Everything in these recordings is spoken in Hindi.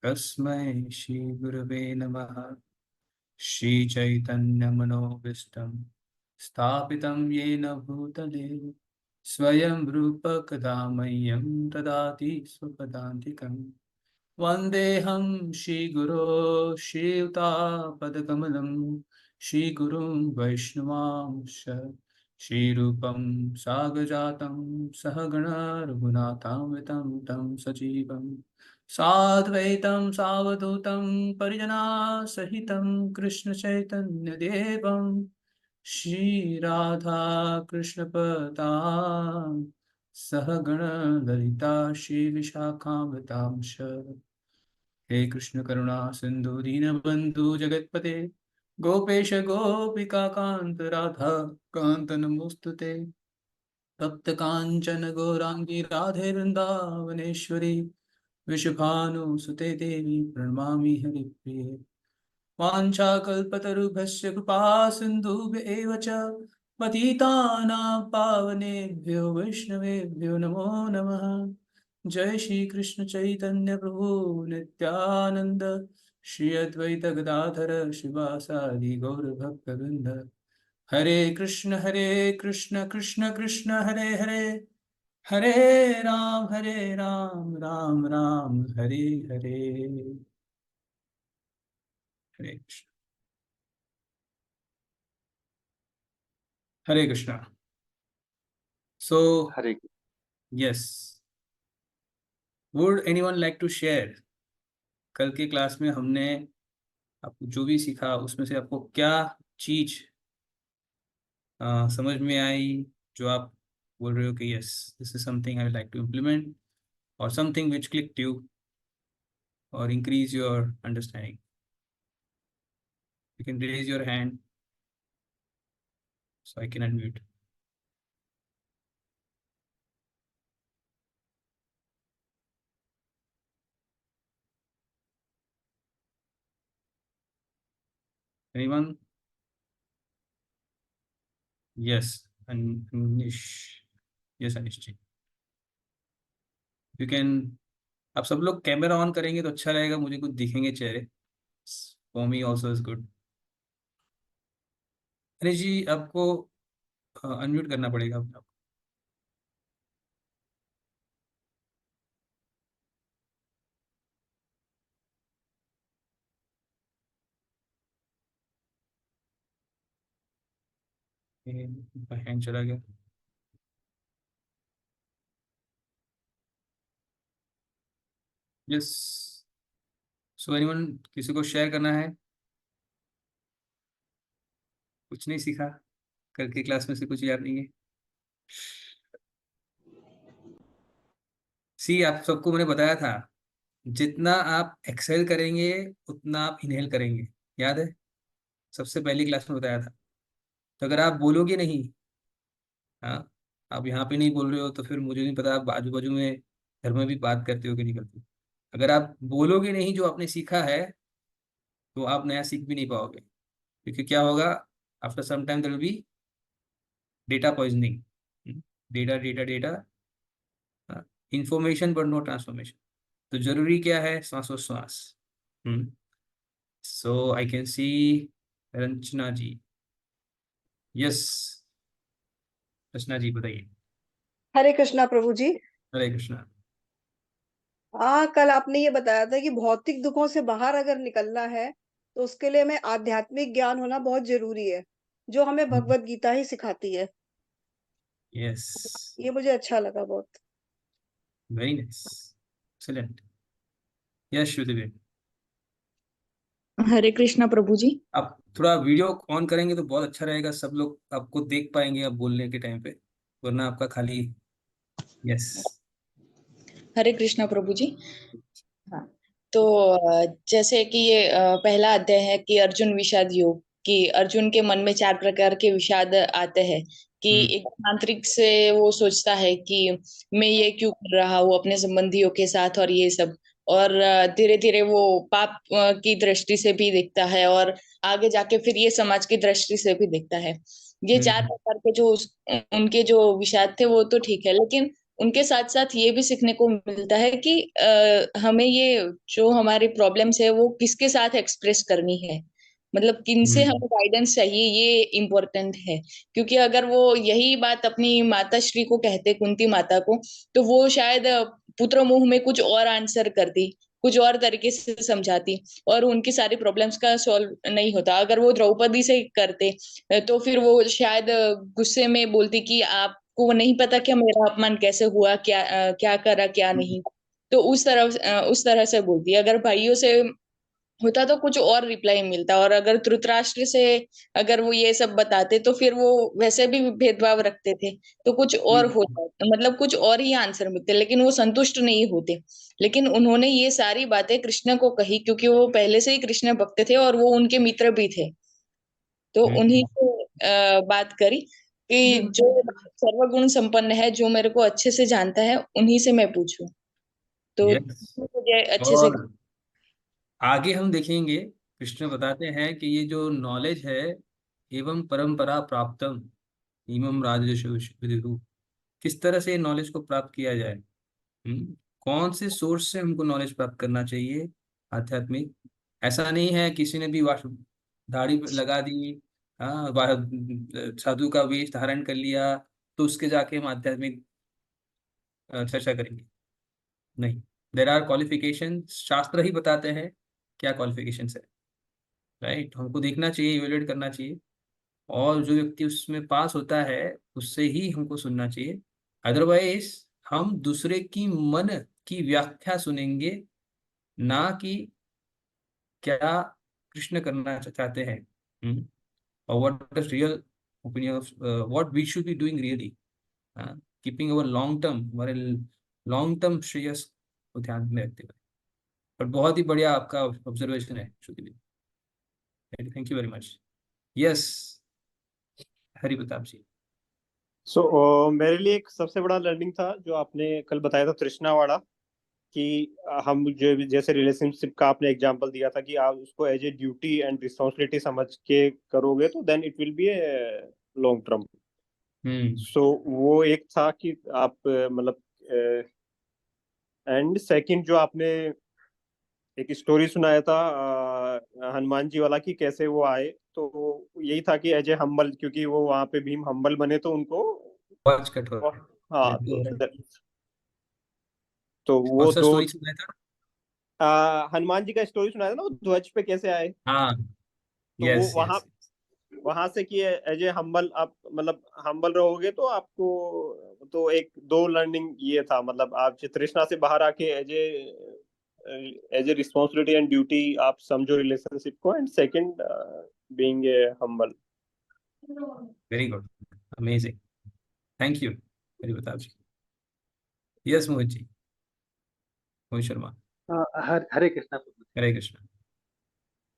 तस्मै श्री गुरवे नमः। श्रीचैतन्यमनोभीष्टं स्थापितं येन भूतले स्वयं रूपकदा मह्यं ददाति स्वपदान्तिकम्। वन्देऽहं श्रीगुरो श्रीयुतापदकमलं श्रीगुरुं वैष्णवांश श्रीरूपं साग्रजातं सहगणा रघुनाथान्वितं तं सजीवं साद्वैतं सावधूतं परिजनासहितं कृष्णचैतन्यदेवं श्रीराधा कृष्णपदां सहगण ललिता श्रीविशाखान्वितांश। हे कृष्ण करुणा सिंधु दीनबंधु जगतपते गोपेश गोपिका कांत राधा कांत नमोस्तुते। तप्त कांचन गौरांगी राधे वृंदावनेश्वरी वृषभानुसुते देवी प्रणमामि हरिप्रिये। वाञ्छाकल्पतरुभ्यश्च कृपा सिन्धुभ्य एव च पतितानां पावनेभ्यो वैष्णवेभ्यो नमो नमः। जय श्री कृष्ण चैतन्य प्रभु नित्यानंद श्री अद्वैत गदाधर शिवासादि गौर भक्तवृंद। हरे कृष्ण कृष्ण कृष्ण हरे हरे हरे राम राम राम हरे हरे। हरे कृष्ण। हरे Krishna. So, Hare yes, would anyone like to share? कल के क्लास में हमने आपको जो भी सीखा उसमें से आपको क्या चीज समझ में आई, जो आप बोल रहे हो कि yes this is something I like to implement, और समथिंग विच क्लिक्ड यू और increase your understanding? You can raise your hand so I can unmute. Anyone? Yes, Anish. Yes, Anish ji. You can. आप सब लोग कैमरा ऑन करेंगे तो अच्छा रहेगा, मुझे कुछ दिखेंगे चेहरे। For me also is good. Anish ji, आपको अनम्यूट करना पड़ेगा अपना। हैंड चला गया। यस। सो एनीवन, किसी को शेयर करना है? कुछ नहीं सीखा कल की क्लास में से, कुछ याद नहीं है? सी, आप सबको मैंने बताया था जितना आप एक्सेल करेंगे उतना आप इनहेल करेंगे, याद है? सबसे पहली क्लास में बताया था। तो अगर आप बोलोगे नहीं, हाँ, आप यहाँ पे नहीं बोल रहे हो तो फिर मुझे नहीं पता आप आजू बाजू में घर में भी बात करते हो कि नहीं करते हो। अगर आप बोलोगे नहीं जो आपने सीखा है तो आप नया सीख भी नहीं पाओगे, क्योंकि क्या होगा, after some time there will be data poisoning. Data data data, information but no transformation. तो जरूरी क्या है? श्वासोश्वास। So I can see Ranjana ji. Yes, Rachna ji बताइए। हरे कृष्णा प्रभु जी। हरे कृष्णा। कल आपने ये बताया था कि भौतिक दुखों से बाहर अगर निकलना है तो उसके लिए हमें आध्यात्मिक ज्ञान होना बहुत जरूरी है, जो हमें भगवत गीता ही सिखाती है। यस, ये मुझे अच्छा लगा बहुत। Very nice, excellent. यस श्रुति, हरे कृष्णा प्रभु जी। आप थोड़ा वीडियो ऑन करेंगे तो बहुत अच्छा रहेगा, सब लोग आपको देख पाएंगे आप बोलने के टाइम पे, वरना आपका खाली। यस। हरे कृष्णा प्रभु जी। हाँ, तो जैसे कि ये पहला अध्याय है कि अर्जुन विषाद योग, कि अर्जुन के मन में 4 प्रकार के विषाद आते हैं। कि एक आंतरिक से वो सोचता है कि मैं ये क्यों कर रहा हूँ अपने संबंधियों के साथ और ये सब, और धीरे धीरे वो पाप की दृष्टि से भी देखता है, और आगे जाके फिर ये समाज की दृष्टि से भी देखता है। ये 4 प्रकार के जो उनके जो विषाद थे वो तो ठीक है, लेकिन उनके साथ साथ ये भी सीखने को मिलता है कि हमें ये जो हमारी प्रॉब्लम्स है वो किसके साथ एक्सप्रेस करनी है, मतलब किनसे हम्म। हमें गाइडेंस चाहिए, ये इम्पोर्टेंट है। क्योंकि अगर वो यही बात अपनी माता श्री को कहते, कुंती माता को, तो वो शायद पुत्र मुह में कुछ और आंसर करती, कुछ और तरीके से समझाती, और उनकी सारी प्रॉब्लम्स का सॉल्व नहीं होता। अगर वो द्रौपदी से करते तो फिर वो शायद गुस्से में बोलती कि आपको नहीं पता क्या मेरा अपमान कैसे हुआ, क्या करा क्या नहीं। तो उस तरह से बोलती। अगर भाइयों से होता तो कुछ और रिप्लाई मिलता, और अगर धृतराष्ट्र से अगर वो ये सब बताते तो फिर वो वैसे भी भेदभाव रखते थे, तो कुछ और बिल्कुल। होता, मतलब कुछ और ही आंसर मिलते, लेकिन वो संतुष्ट नहीं होते। लेकिन उन्होंने ये सारी बातें कृष्ण को कही, क्योंकि वो पहले से ही कृष्ण भक्त थे और वो उनके मित्र भी थे। तो उन्हीं हम्म। से बात करी कि जो सर्वगुण संपन्न है, जो मेरे को अच्छे से जानता है, उन्हीं से मैं पूछूं। तो यस। मुझे अच्छे से। और आगे हम देखेंगे, कृष्ण बताते हैं कि ये जो नॉलेज है, एवं परंपरा प्राप्तम इमम राजर्षि विदुः, किस तरह से नॉलेज को प्राप्त किया जाए। कौन से सोर्स से हमको नॉलेज प्राप्त करना चाहिए आध्यात्मिक। ऐसा नहीं है किसी ने भी दाढ़ी लगा दी, हाँ, साधु का वेश धारण कर लिया, तो उसके जाके हम आध्यात्मिक चर्चा करेंगे। नहीं, देर आर क्वालिफिकेशन, शास्त्र ही बताते हैं क्या क्वालिफिकेशन है। राइट, हमको देखना चाहिए, इवेल्युएट करना चाहिए, और जो व्यक्ति उसमें पास होता है उससे ही हमको सुनना चाहिए। अदरवाइज हम दूसरे की मन की व्याख्या सुनेंगे, ना कि क्या कृष्ण करना चाहते हैं, और what is real opinion of what we should be doing really, keeping our long term, हमारे लॉन्ग टर्म श्रेयस को ध्यान में रखते हुए। पर बहुत ही बढ़िया आपका ऑब्जर्वेशन है Shruti, thank you very much. Yes, Hari Pratap ji. मेरे लिए एक सबसे बड़ा लर्निंग था जो आपने कल बताया था तृष्णा वाला, कि हम जो जैसे रिलेशनशिप का आपने एग्जांपल दिया था कि आप उसको as a duty and responsibility समझ के करोगे तो then it will be a long term. Hmm. वो एक था कि आप मतलब, एंड सेकंड जो आपने एक स्टोरी सुनाया था हनुमान जी वाला, कि कैसे वो आए, तो यही था कि एज ए हम्बल, क्योंकि वो वहां पे भीम हम्बल बने तो उनको, बहुत कठोर है। हाँ, बिल्कुल हो रहा है। तो कौन वो सा दो, स्टोरी सुनाया था? हनुमान जी का स्टोरी सुनाया था ना, वो ध्वज पे कैसे आए। हाँ। तो वो यस वहां यस। वहां से कि एज ए हम्बल आप मतलब हम्बल रहोगे तो आपको, तो एक दो लर्निंग ये था, मतलब आप तृष्णा से बाहर आके as a responsibility and duty आप समझो रिलेशनशिप को, and second being a humble. Very good, amazing, thank you Hari Pratap ji. Yes Mohit ji, Mohit Sharma. Hare Krishna Prabhu ji. Hare Krishna.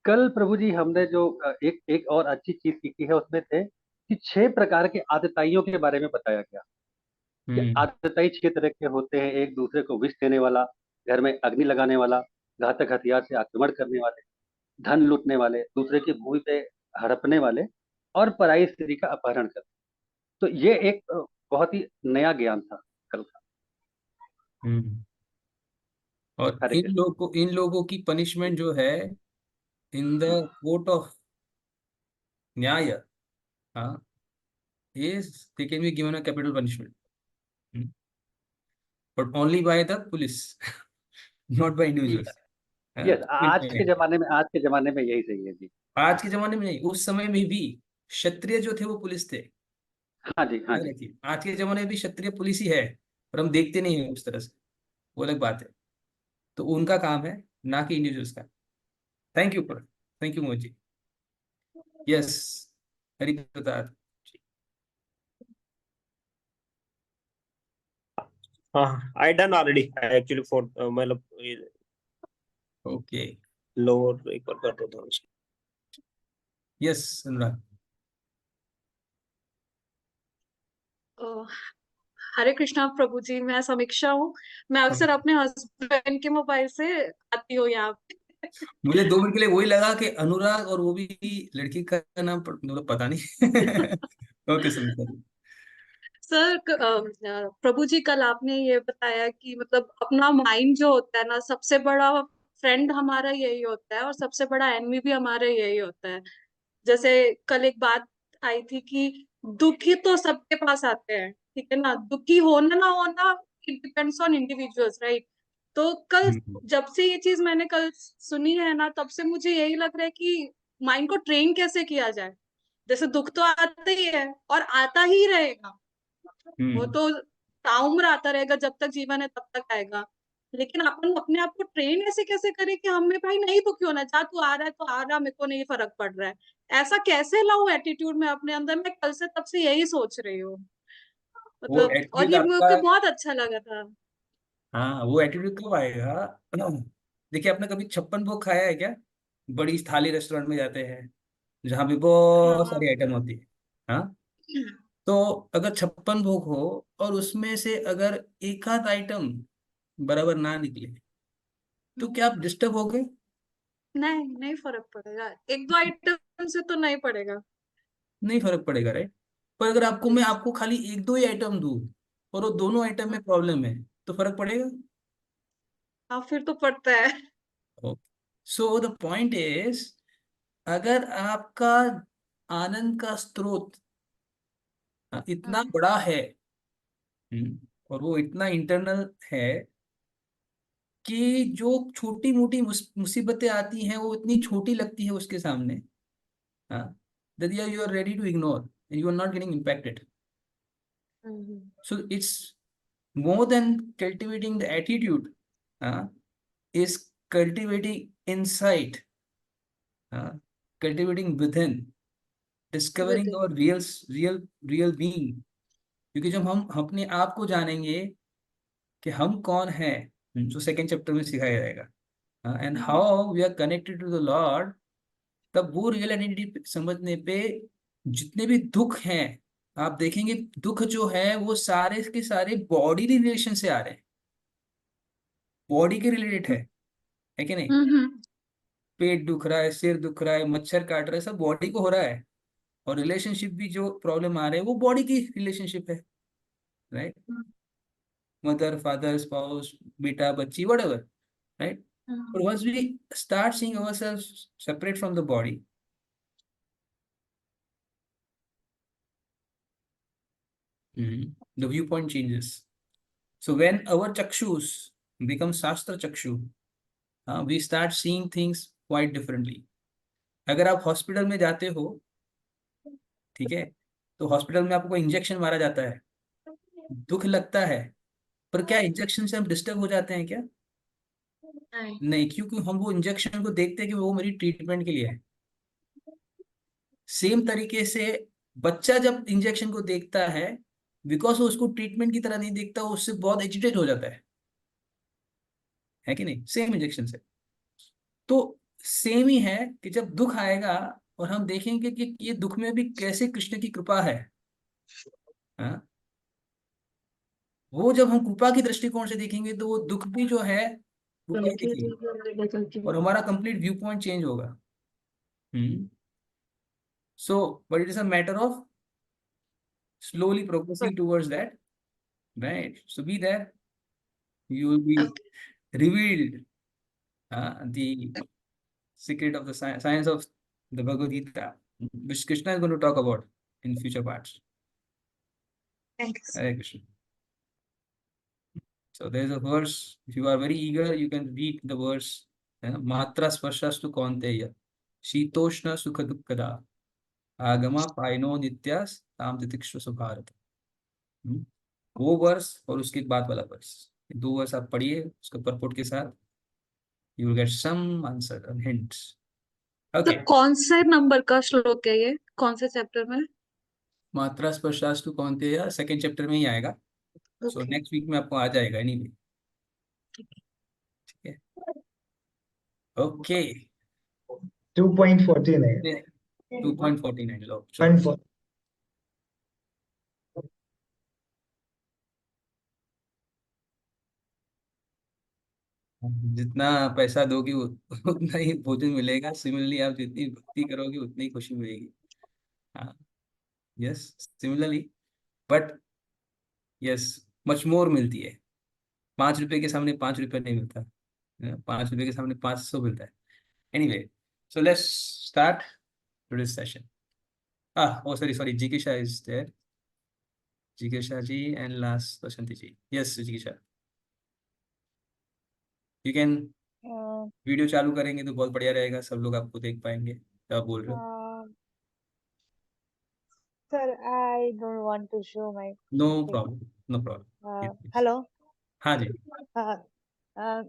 कल प्रभु जी हमने जो एक एक और अच्छी चीज सीखी है उसमें थे कि 6 प्रकार के आतताइयों के बारे में बताया गया कि हम्म। आतताई 6 तरह के होते हैं। एक दूसरे को विष देने वाला, घर में अग्नि लगाने वाला, घातक हथियार से आक्रमण करने वाले, धन लूटने वाले, दूसरे की भूमि पे हड़पने वाले, और पराई स्त्री का अपहरण करने। तो ये एक बहुत ही नया ज्ञान था कल का। हम्म। और हरे कृष्ण। इन लोगों की पनिशमेंट जो है, इन द कोर्ट ऑफ न्याय, हाँ, is they can be given a capital punishment, but only by the police, not by individuals. हाँ, यस, आज के जमाने में यही सही है जी। आज के जमाने में नहीं, उस समय में भी क्षत्रिय जो थे वो पुलिस थे। हाँ जी, हाँ याद जी। रखिए, आज के जमाने में भी क्षत्रिय पुलिस ही है, पर हम देखते नहीं है उस तरह से, वो अलग बात है। तो उनका काम है, ना कि इंडिविजुअल्स का। थैंक यू पर, thank you Modi ji. Yes, Hari Pratap ji. हाँ, I done already actually for मतलब ओके। लोअर एक बार कर दो था उसको। यस अनुराग। अ, हरे कृष्णा प्रभु जी, मैं समीक्षा हूँ। मैं अक्सर अपने हस्बैंड के मोबाइल से आती हूँ यहाँ पे। मुझे 2 मिनट के लिए वही लगा कि अनुराग, और वो भी लड़की का नाम मतलब पता नहीं। ओके, समझ गया। सर प्रभु जी कल आपने ये बताया कि मतलब अपना माइंड जो होता है ना, सबसे बड़ा फ्रेंड हमारा यही होता है और सबसे बड़ा एनिमी भी हमारा यही होता है। जैसे कल एक बात आई थी कि दुखी तो सबके पास आते हैं, ठीक है ना, दुखी होना ना होना it depends on individuals, right. तो कल हम्म। जब से ये चीज मैंने कल सुनी है ना, तब से मुझे यही लग रहा है कि माइंड को ट्रेन कैसे किया जाए। जैसे दुख तो आता ही है और आता ही रहेगा, वो हम्म। तो ताउम्र आता रहेगा, जब तक जीवन है तब तक आएगा। लेकिन अपन अपने आप को ट्रेन ऐसे कैसे करें कि हमें भाई नहीं दुखी होना, जा तू आ रहा है तो आ रहा, मेरे को नहीं फर्क पड़ रहा है। ऐसा कैसे लाऊं एटीट्यूड में अपने अंदर, मैं कल से तब से यही सोच रही हूँ। वो मतलब और एटीट्यूड ये आपका, मुझे बहुत अच्छा लगा था। हाँ वो एटीट्यूड कब आएगा? देखिए, आपने कभी 56 भोग खाया है क्या? बड़ी थाली रेस्टोरेंट में जाते हैं जहाँ भी बहुत हाँ। सारी आइटम होती है। हाँ, तो अगर 56 भोग हो और उसमें से अगर एक आध आइटम बराबर ना निकले, तो क्या आप डिस्टर्ब हो गए? नहीं, नहीं फर्क पड़ेगा, एक दो आइटम से तो नहीं पड़ेगा। नहीं फर्क पड़ेगा, राइट। पर अगर आपको मैं आपको खाली एक दो ही आइटम दूं और वो दोनों आइटम में प्रॉब्लम है, तो फर्क पड़ेगा? हाँ, फिर तो पड़ता है। सो द पॉइंट इज, अगर आपका आनंद का स्रोत इतना हाँ, बड़ा है, और वो इतना इंटरनल है कि जो छोटी मोटी मुसीबतें आती हैं वो इतनी छोटी लगती है उसके सामने, हाँ, that you are ready to ignore and you are not getting impacted. So it's more than cultivating the attitude, is cultivating insight, uh, cultivating within, with discovering our real being. क्योंकि जब हम अपने आप को जानेंगे कि हम कौन हैं, जो सेकेंड चैप्टर में सिखाया जाएगा, and how we are connected to the lord, तब वो रियल आइडेंटिटी समझने पे जितने भी दुख हैं, आप देखेंगे दुख जो है वो सारे के सारे बॉडी रिलेशन से आ रहे हैं, बॉडी के रिलेटेड है कि नहीं? पेट दुख रहा है, सिर दुख रहा है, मच्छर काट रहा है, सब बॉडी को हो रहा है। और रिलेशनशिप भी जो प्रॉब्लम आ रहे हैं वो बॉडी की रिलेशनशिप है, राइट। मदर फादर स्पाउस, बेटा बच्ची, whatever, right? But once we start seeing ourselves separate from the body, the viewpoint changes. So when our chakshus become shastra chakshu, we start seeing things quite differently. अगर आप हॉस्पिटल में जाते हो, ठीक है, तो हॉस्पिटल में आपको इंजेक्शन मारा जाता है, दुख लगता है, पर क्या इंजेक्शन से हम डिस्टर्ब हो जाते हैं क्या? नहीं। नहीं, क्योंकि हम वो इंजेक्शन को देखते हैं कि वो मेरी ट्रीटमेंट के लिए है। सेम तरीके से बच्चा जब इंजेक्शन को देखता है, बिकॉज वो उसको ट्रीटमेंट की तरह नहीं देखता, वो उससे बहुत एजिटेट हो जाता है कि नहीं? सेम इंजेक्शन से। तो सेम ही है कि जब दुख आएगा और हम देखेंगे कि ये दुख में भी कैसे कृष्ण की कृपा है, हाँ, वो जब हम कृपा की दृष्टिकोण से देखेंगे तो वो दुख भी जो है कृपा ही दिखेगी, और हमारा कंप्लीट व्यू पॉइंट चेंज होगा। So but it is a matter of slowly progressing towards that, right? So be there, you will be revealed the secret of the science of the Bhagavad Gita, which Krishna is going to talk about in future parts. Thanks. Hare Krishna. So there is a verse. If you are very eager, you can read the verse. Matra sparshas kaunteya, शीतोष्ण सुख दुखदा, आगमा पायनो नित्यास ताम तितिक्षु सुभारत। वो वर्स और उसके बाद वाला वर्स, दो वर्स आप पढ़िए उसके परपोर्ट के साथ, you will get some answer and hints. तो ओके। कौन से नंबर का श्लोक है ये, कौन से चैप्टर में? मात्रा स्पर्शास्तु कौन्तेय सेकंड चैप्टर में ही आएगा। So okay. नेक्स्ट वीक में आपको आ जाएगा एनीवे, ठीक है? ओके। 2.49 2.49 लो चलो। 1 जितना पैसा दोगे उतना ही भोजन मिलेगा। सिमिलरली आप जितनी भक्ति करोगे उतनी ही खुशी मिलेगी। हाँ, yes, similarly. But yes, much more मिलती है। 5 रुपए के सामने 5 रुपए नहीं मिलता, 5 रुपए के सामने 500 मिलता है। Anyway, so let's start today's session. Oh, sorry, Jikisha is there. Jikisha ji and last Bashanti ji. Yes, Jikisha. You can video चालू करेंगे तो बहुत बढ़िया रहेगा, सब लोग आपको देख पाएंगे जो आप बोल रहे हो। Sir, I don't want to show my no thing. Problem, no problem. Hello. हाँ जी, Uh,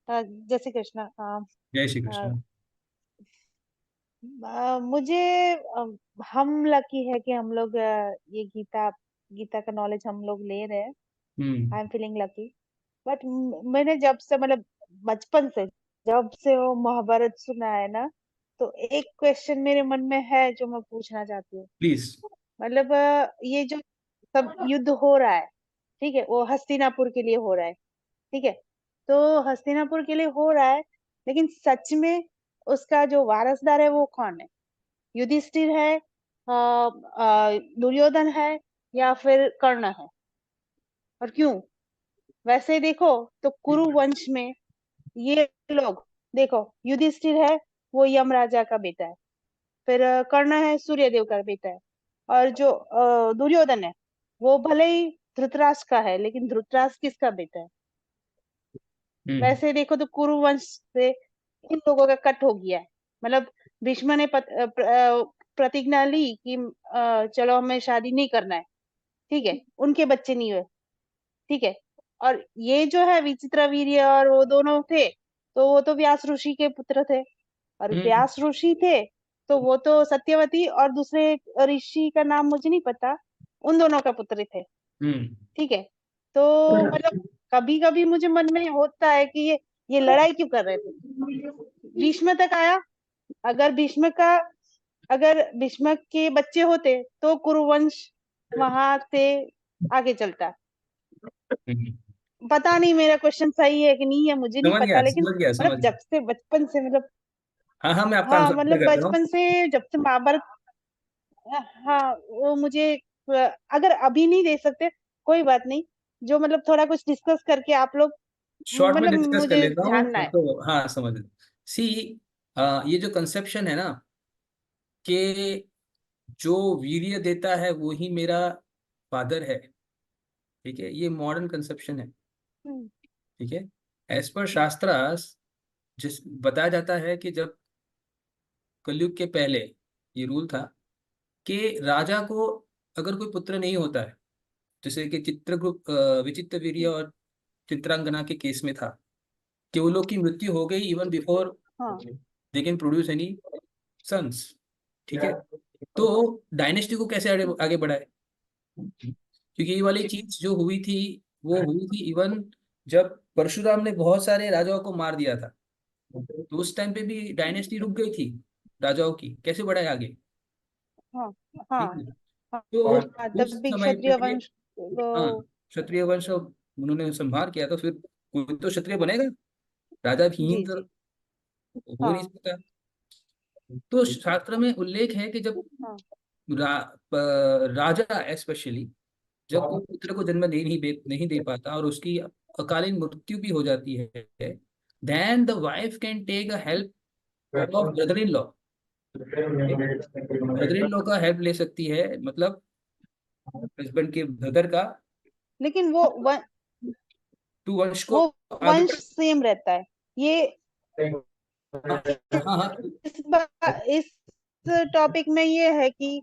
uh, जय श्री कृष्ण। जय श्री कृष्ण। मुझे हम लकी है कि हम लोग ये गीता का नॉलेज हम लोग ले रहे हैं। I am feeling lucky. But मैंने जब से मतलब बचपन से जब से वो महाभारत सुना है ना, तो एक क्वेश्चन मेरे मन में है जो मैं पूछना चाहती हूँ। प्लीज। मतलब ये जो सब युद्ध हो रहा है, ठीक है, वो हस्तिनापुर के लिए हो रहा है, ठीक है, तो हस्तिनापुर के लिए हो रहा है, लेकिन सच में उसका जो वारसदार है वो कौन है? युधिष्ठिर है, दुर्योधन है, या फिर कर्ण है? और क्यों? वैसे देखो तो कुरु वंश में ये लोग, देखो युधिष्ठिर है वो यमराजा का बेटा है, फिर कर्ण है सूर्यदेव का बेटा है, और जो दुर्योधन है वो भले ही धृतराष्ट्र का है, लेकिन धृतराष्ट्र किसका बेटा है? वैसे देखो तो कुरु वंश से इन लोगों का कट हो गया है। मतलब भीष्म ने प्रतिज्ञा ली कि चलो हमें शादी नहीं करना है, ठीक है, उनके बच्चे नहीं हुए, ठीक है, और ये जो है विचित्रवीर्य और वो दोनों थे, तो वो तो व्यास ऋषि के पुत्र थे, और व्यास ऋषि थे तो वो तो सत्यवती और दूसरे ऋषि का नाम मुझे नहीं पता, उन दोनों का पुत्र थे, ठीक है। तो मतलब कभी कभी मुझे मन में होता है कि ये लड़ाई क्यों कर रहे थे? भीष्म तक आया, अगर भीष्म के बच्चे होते तो कुरुवंश वहां से आगे चलता। पता नहीं मेरा क्वेश्चन सही है कि नहीं है, मुझे नहीं पता, लेकिन मतलब जब से बचपन से मतलब हाँ, मैं आपका हाँ आंसर मतलब करता हूँ। बचपन से जब से महाभारत, हाँ वो मुझे, अगर अभी नहीं दे सकते कोई बात नहीं, जो मतलब थोड़ा कुछ डिस्कस करके आप लोग, शॉर्ट में मतलब डिस्कस कर मुझे लेता हूँ जानना है। तो हाँ समझ लो। सी, ये जो कंसेप्शन है ना कि जो वीर्य देता है वो ही मेरा फादर है, ठीक है, ये मॉडर्न कंसेप्शन है, ठीक है। एज पर शास्त्रास जिस बताया जाता है कि जब कलयुग के पहले ये रूल था कि राजा को अगर कोई पुत्र नहीं होता है, जैसे कि चित्रगुप्त विचित्र वीर्य और चित्रांगना के केस में था कि वो लोग की मृत्यु हो गई इवन बिफोर हाँ they can produce any sons, ठीक है। तो डायनेस्टी को कैसे आगे आगे बढ़ाए, क्योंकि ये वाली चीज जो हुई थी वो हुई थी इवन जब परशुराम ने बहुत सारे राजाओं को मार दिया था, तो उस टाइम पे भी डायनेस्टी रुक गई थी राजाओं की, कैसे बढ़ाए आगे, हाँ ठीक हाँ है। हाँ, तो तब उस भी समय पे क्षत्रिय वंश हाँ, वो, क्षत्रिय वंश उन्होंने संहार किया, तो फिर कोई तो क्षत्रिय बनेगा, राजा विहीन जी तो जी, हो नहीं हाँ सकता। तो शास्त्र में उल्लेख है कि जब हाँ राजा स्पेशली जब कोई पुत्र को जन्म नहीं दे पाता और उसकी अकालीन मृत्यु भी हो जाती है, then the wife can take a help of brother in law, brother in law का हेल्प ले सकती है, मतलब हस्बैंड के ब्रदर का, लेकिन टू वंश को वो आगे वंश सेम रहता है। ये हाँ हाँ। इस टॉपिक में ये है कि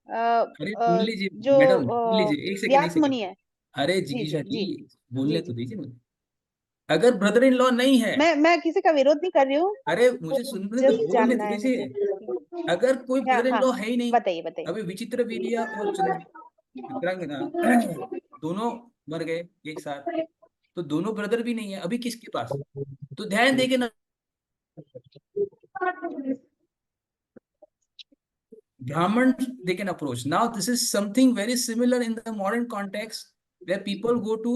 अरे सुन लीजिए जो मैडम, सुन लीजिए, एक सेकंड, एक व्यास सेकंड। मुनि है। अरे जी जिगीशा जी जी, जी जी बोलने तो जी, दीजिए मुझे। अगर ब्रदर इन लॉ नहीं है, मैं किसी का विरोध नहीं कर रही हूँ, अरे मुझे सुनने तो जस्ट बोलने तो जानना है दीजिए। मुझे। अगर कोई हाँ ब्रदर इन हाँ, लॉ है ही नहीं, बताइए बताइए। अभी विचित्र वीर्य और चित्रांगना दोनों मर गए एक साथ, तो दोनों ब्रदर भी नहीं है अभी किसके पास, तो ध्यान देके ना, Brahman they can approach. Now this is something very similar in the modern context where people go to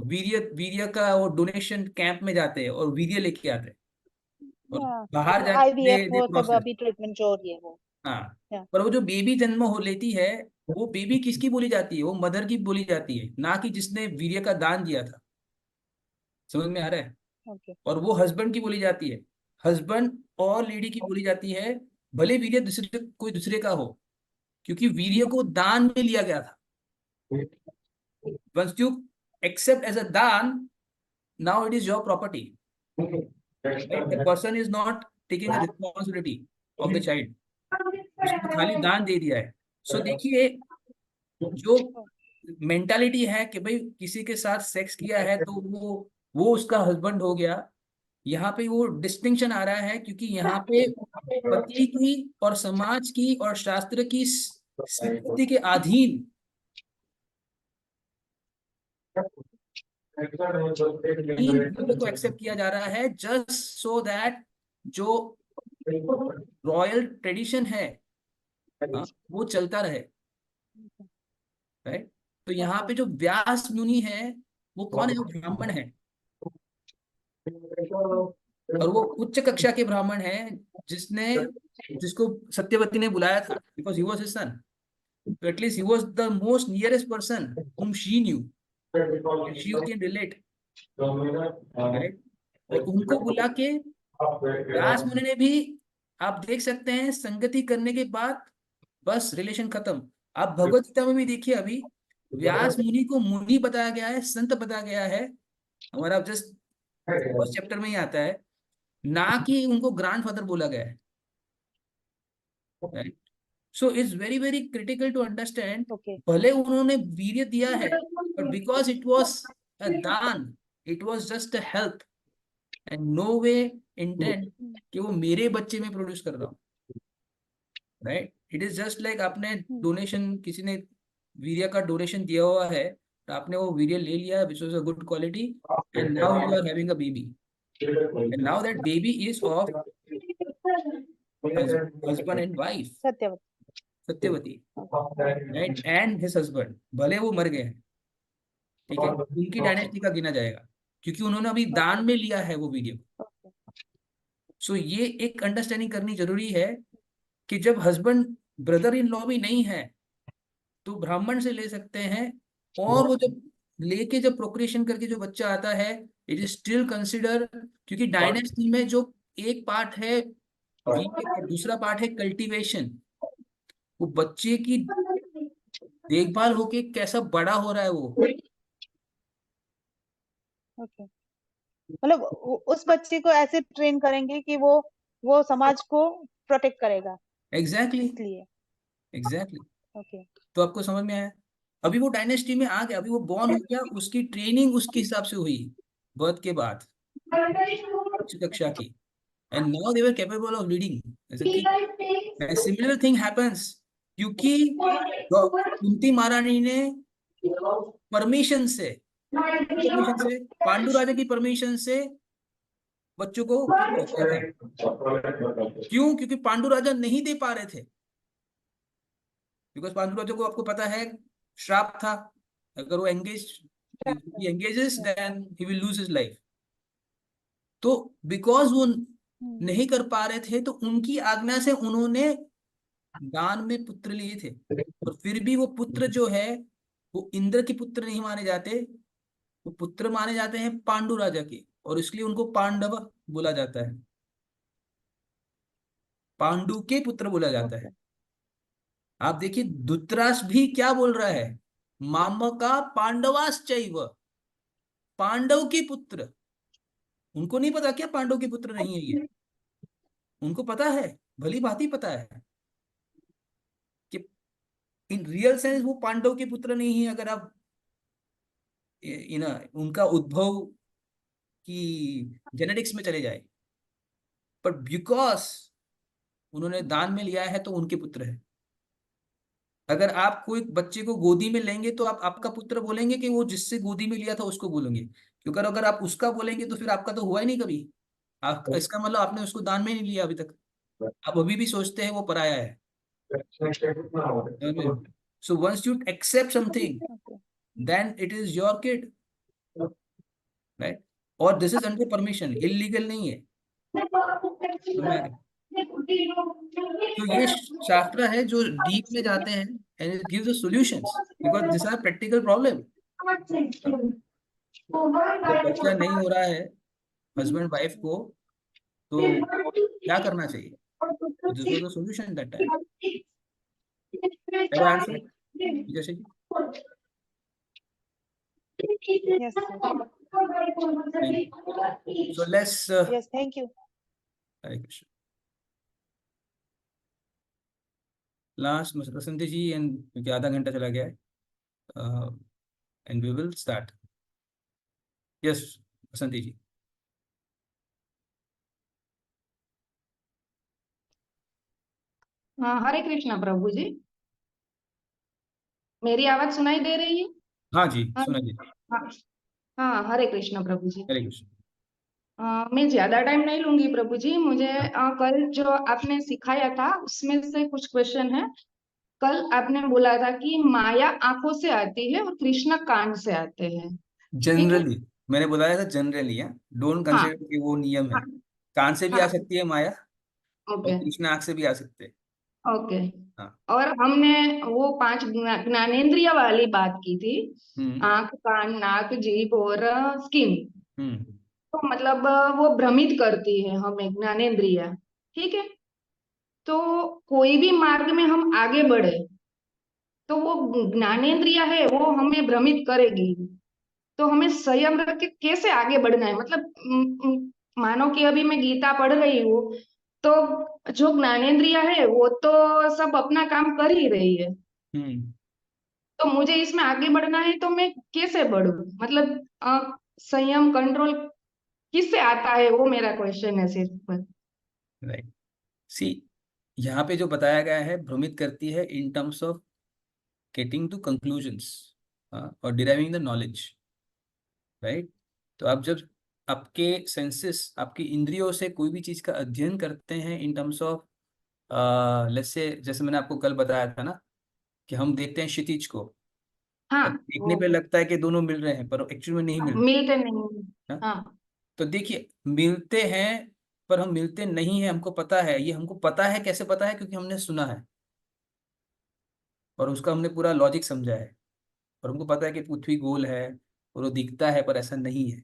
वीर्य का वो डोनेशन कैंप में जाते हैं और वीर्य लेके आते हैं और बाहर हाँ जाके आईवीएफ दे वो सब प्रोसेस। अभी ट्रीटमेंट जो हो रही है वो। हाँ, या पर वो जो बेबी जन्म हो लेती है वो बेबी किसकी बोली जाती है? वो मदर की बोली जाती है, ना कि जिसने वीर्य का दान दिया था। समझ में आ रहा है? ओके और वो हस्बैंड की बोली जाती है, हस्बैंड और लेडी की बोली जाती है, भले वीर्य दूसरे कोई दूसरे का हो, क्योंकि वीर्य को दान में लिया गया था। Once you accept as a दान, now it is your property, right? The person is not taking a responsibility of the child. उसने खाली दान दे दिया है। सो देखिए, जो मेंटालिटी है कि भाई किसी के साथ सेक्स किया है तो वो उसका हस्बैंड हो गया, यहाँ पे वो डिस्टिंक्शन आ रहा है, क्योंकि यहाँ पे पति की और समाज की और शास्त्र की स्वीकृति के अधीन इन वीडियो को एक्सेप्ट किया जा रहा है, जस्ट सो दैट जो रॉयल ट्रेडिशन है, हाँ, वो चलता रहे, राइट? तो यहाँ पे जो व्यास मुनि है, वो कौन है? वो ब्राह्मण है, और वो उच्च कक्षा के ब्राह्मण है, जिसको सत्यवती ने बुलाया था, because he was his son. तो at least he was the most nearest person whom she knew and she can relate, right? और उनको बुला के व्यास मुनि ने भी, आप देख सकते हैं, संगति करने के बाद बस रिलेशन खत्म। आप भगवत गीता में भी देखिए, अभी व्यास मुनि को मुनि बताया गया है, संत बताया गया है, हमारा जस्ट फर्स्ट चैप्टर में ही आता है, ना कि उनको ग्रैंडफादर बोला गया है, right? So it's very very critical to understand. Okay भले उन्होंने वीर्य दिया है, but because it was a दान, it was just a help and no way intent कि वो मेरे बच्चे में प्रोड्यूस कर रहा हूँ, राइट? इट इज जस्ट लाइक आपने डोनेशन, किसी ने वीर्य का डोनेशन दिया हुआ है, तो आपने वो वीर्य ले लिया which was a good quality, and now you are having a baby, and now that baby is of husband and wife, Satyavati Satyavati, right? And his husband, भले वो मर गए हैं, ठीक है, उनकी डायनेस्टी का गिना जाएगा, क्योंकि उन्होंने अभी दान में लिया है वो वीडियो। सो ये एक अंडरस्टैंडिंग करनी जरूरी है कि जब हस्बैंड, ब्रदर इन लॉ भी नहीं है, तो ब्राह्मण से ले सकते हैं, और वो जब लेके जब प्रोक्रिएशन करके जो बच्चा आता है, इट इज स्टिल कंसिडर, क्योंकि डायनेस्टी में जो एक पार्ट है वीर्य और दूसरा पार्ट है कल्टीवेशन, वो बच्चे की देखभाल होके कैसा बड़ा हो रहा है वो, ओके मतलब उस बच्चे को ऐसे ट्रेन करेंगे कि वो समाज को प्रोटेक्ट करेगा, एग्जैक्टली इसलिए एग्जैक्टली। ओके तो आपको समझ में आया? अभी वो डायनेस्टी में आ गया, अभी वो बॉर्न हो गया, उसकी ट्रेनिंग उसके हिसाब से हुई बर्थ के बाद, उच्च कक्षा की, and now they were capable of leading as a king. Similar thing happens, क्योंकि कुंती महारानी ने परमिशन से पांडु राजा की परमिशन से बच्चों को produce किया था। क्यों? क्योंकि पांडु राजा नहीं दे पा रहे थे, बिकॉज पांडु राजा को, आपको पता है, श्राप था, अगर वो engages then he will lose his life. तो बिकॉज वो नहीं कर पा रहे थे, तो उनकी आज्ञा से उन्होंने दान में पुत्र लिए थे, और फिर भी वो पुत्र जो है, वो इंद्र के पुत्र नहीं माने जाते, वो पुत्र माने जाते हैं पांडु राजा के, और इसलिए उनको पांडव बोला जाता है, पांडु के पुत्र बोला जाता है। आप देखिए, धृतराष्ट्र भी क्या बोल रहा है, मामका पांडवाश्चैव, पांडव के पुत्र। उनको नहीं पता क्या पांडव के पुत्र नहीं है ये? उनको पता है, भली भांति पता है कि इन रियल सेंस वो पांडव के पुत्र नहीं है, अगर आप उनका उद्भव की जेनेटिक्स में चले जाए, बट बिकॉज उन्होंने दान में लिया है तो उनके पुत्र है। अगर आप कोई बच्चे को गोदी में लेंगे, तो आप आपका पुत्र बोलेंगे कि वो जिससे गोदी में लिया था उसको बोलेंगे, क्योंकि अगर आप उसका बोलेंगे तो फिर आपका तो हुआ ही नहीं कभी। आप, इसका मतलब आपने उसको दान में नहीं लिया अभी तक, आप अभी भी सोचते हैं वो पराया है। So once you accept something, then it is your kid, right? और this is under permission, illegal नहीं है। तो ये शास्त्र है जो डीप में जाते हैं and it gives the solutions because this are practical problem. जब बच्चा नहीं हो रहा है हस्बैंड वाइफ को, तो क्या करना चाहिए? This was the solution that time. Have I answered जैसे कि? Yes, sir. Thank you. So let's Yes, thank you. Hare Krishna. Last Basanti ji and क्योंकि आधा घंटा चला गया है and we will start. Yes Basanti ji. हाँ, हरे कृष्णा प्रभु जी। मेरी आवाज सुनाई दे रही है? हाँ जी हाँ। सुना जी। हाँ। हाँ, हरे कृष्णा प्रभु जी। हरे कृष्ण। मैं ज्यादा टाइम नहीं लूंगी प्रभु जी। मुझे कल जो आपने सिखाया था उसमें से कुछ क्वेश्चन है। कल आपने बोला था कि माया आंखों से आती है और कृष्ण कान से आते हैं। ठीक है। जनरली मैंने बताया था जनरली, है डोंट हाँ। कंसिडर कि वो नियम है। हाँ। कान से भी आ हाँ। सकती है माया और ओके। कृष्ण आंख से भी आ सकते हैं। ओके। हाँ। और हमने वो 5 ज्ञानेंद्रिय वाली बात की थी। हम्म आंख, कान, नाक, जीभ और स्किन। हम्म तो मतलब वो भ्रमित करती है हमें ज्ञानेंद्रिय। ठीक है। तो कोई भी मार्ग में हम आगे बढ़े तो वो ज्ञानेंद्रिय है वो हमें भ्रमित करेगी। तो हमें संयम रख के कैसे आगे बढ़ना है? मतलब मानो कि अभी मैं गीता पढ़ रही हूँ तो जो ज्ञानेंद्रिय है वो तो सब अपना काम कर ही रही है। हम्म तो मुझे इसमें आगे बढ़ना है तो मैं कैसे बढ़ूं? मतलब संयम कंट्रोल किससे आता है वो मेरा क्वेश्चन है सिर्फ। राइट। सी यहाँ पे जो बताया गया है भ्रमित करती है in terms of getting to conclusions और डिराइविंग द नॉलेज, राइट। तो आप जब आपके सेंसेस आपकी इंद्रियों से कोई भी चीज का अध्ययन करते हैं इन टर्म्स ऑफ लेट्स से, जैसे मैंने आपको कल बताया था ना कि हम देखते हैं क्षितिज को हाँ। और देखने वो पे लगता है कि दोनों मिल रहे हैं पर एक्चुअल में नहीं मिल मिलते नहीं। रहे। हाँ? हाँ। तो देखिए मिलते हैं पर हम मिलते नहीं हैं, हमको पता है। ये हमको पता है, कैसे पता है? क्योंकि हमने सुना है और उसका हमने पूरा लॉजिक समझा है और हमको पता है कि पृथ्वी गोल है और वो दिखता है पर ऐसा नहीं है।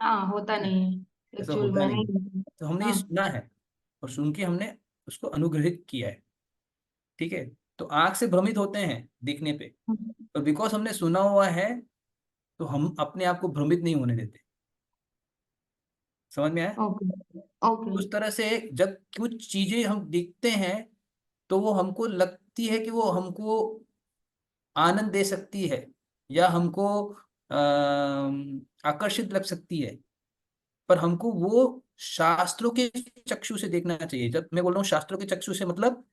हाँ, होता है ना? नहीं है ऐसा एक्चुअल होता में नहीं है। नहीं। तो हमने ये हाँ। सुना है और सुन के हमने उसको अनुग्रहित किया है। ठीक है। तो आंख से भ्रमित होते हैं देखने पे, पर बिकॉज हमने सुना हुआ है तो हम अपने आप को भ्रमित नहीं होने देते। समझ में आया? ओके। ओके। उस तरह से जब कुछ चीजें हम देखते हैं तो वो हमको लगती है कि वो हमको आनंद दे सकती है या हमको आकर्षित लग सकती है, पर हमको वो शास्त्रों के चक्षु से देखना चाहिए। जब मैं बोल रहा हूँ शास्त्रों के चक्षु से, मतलब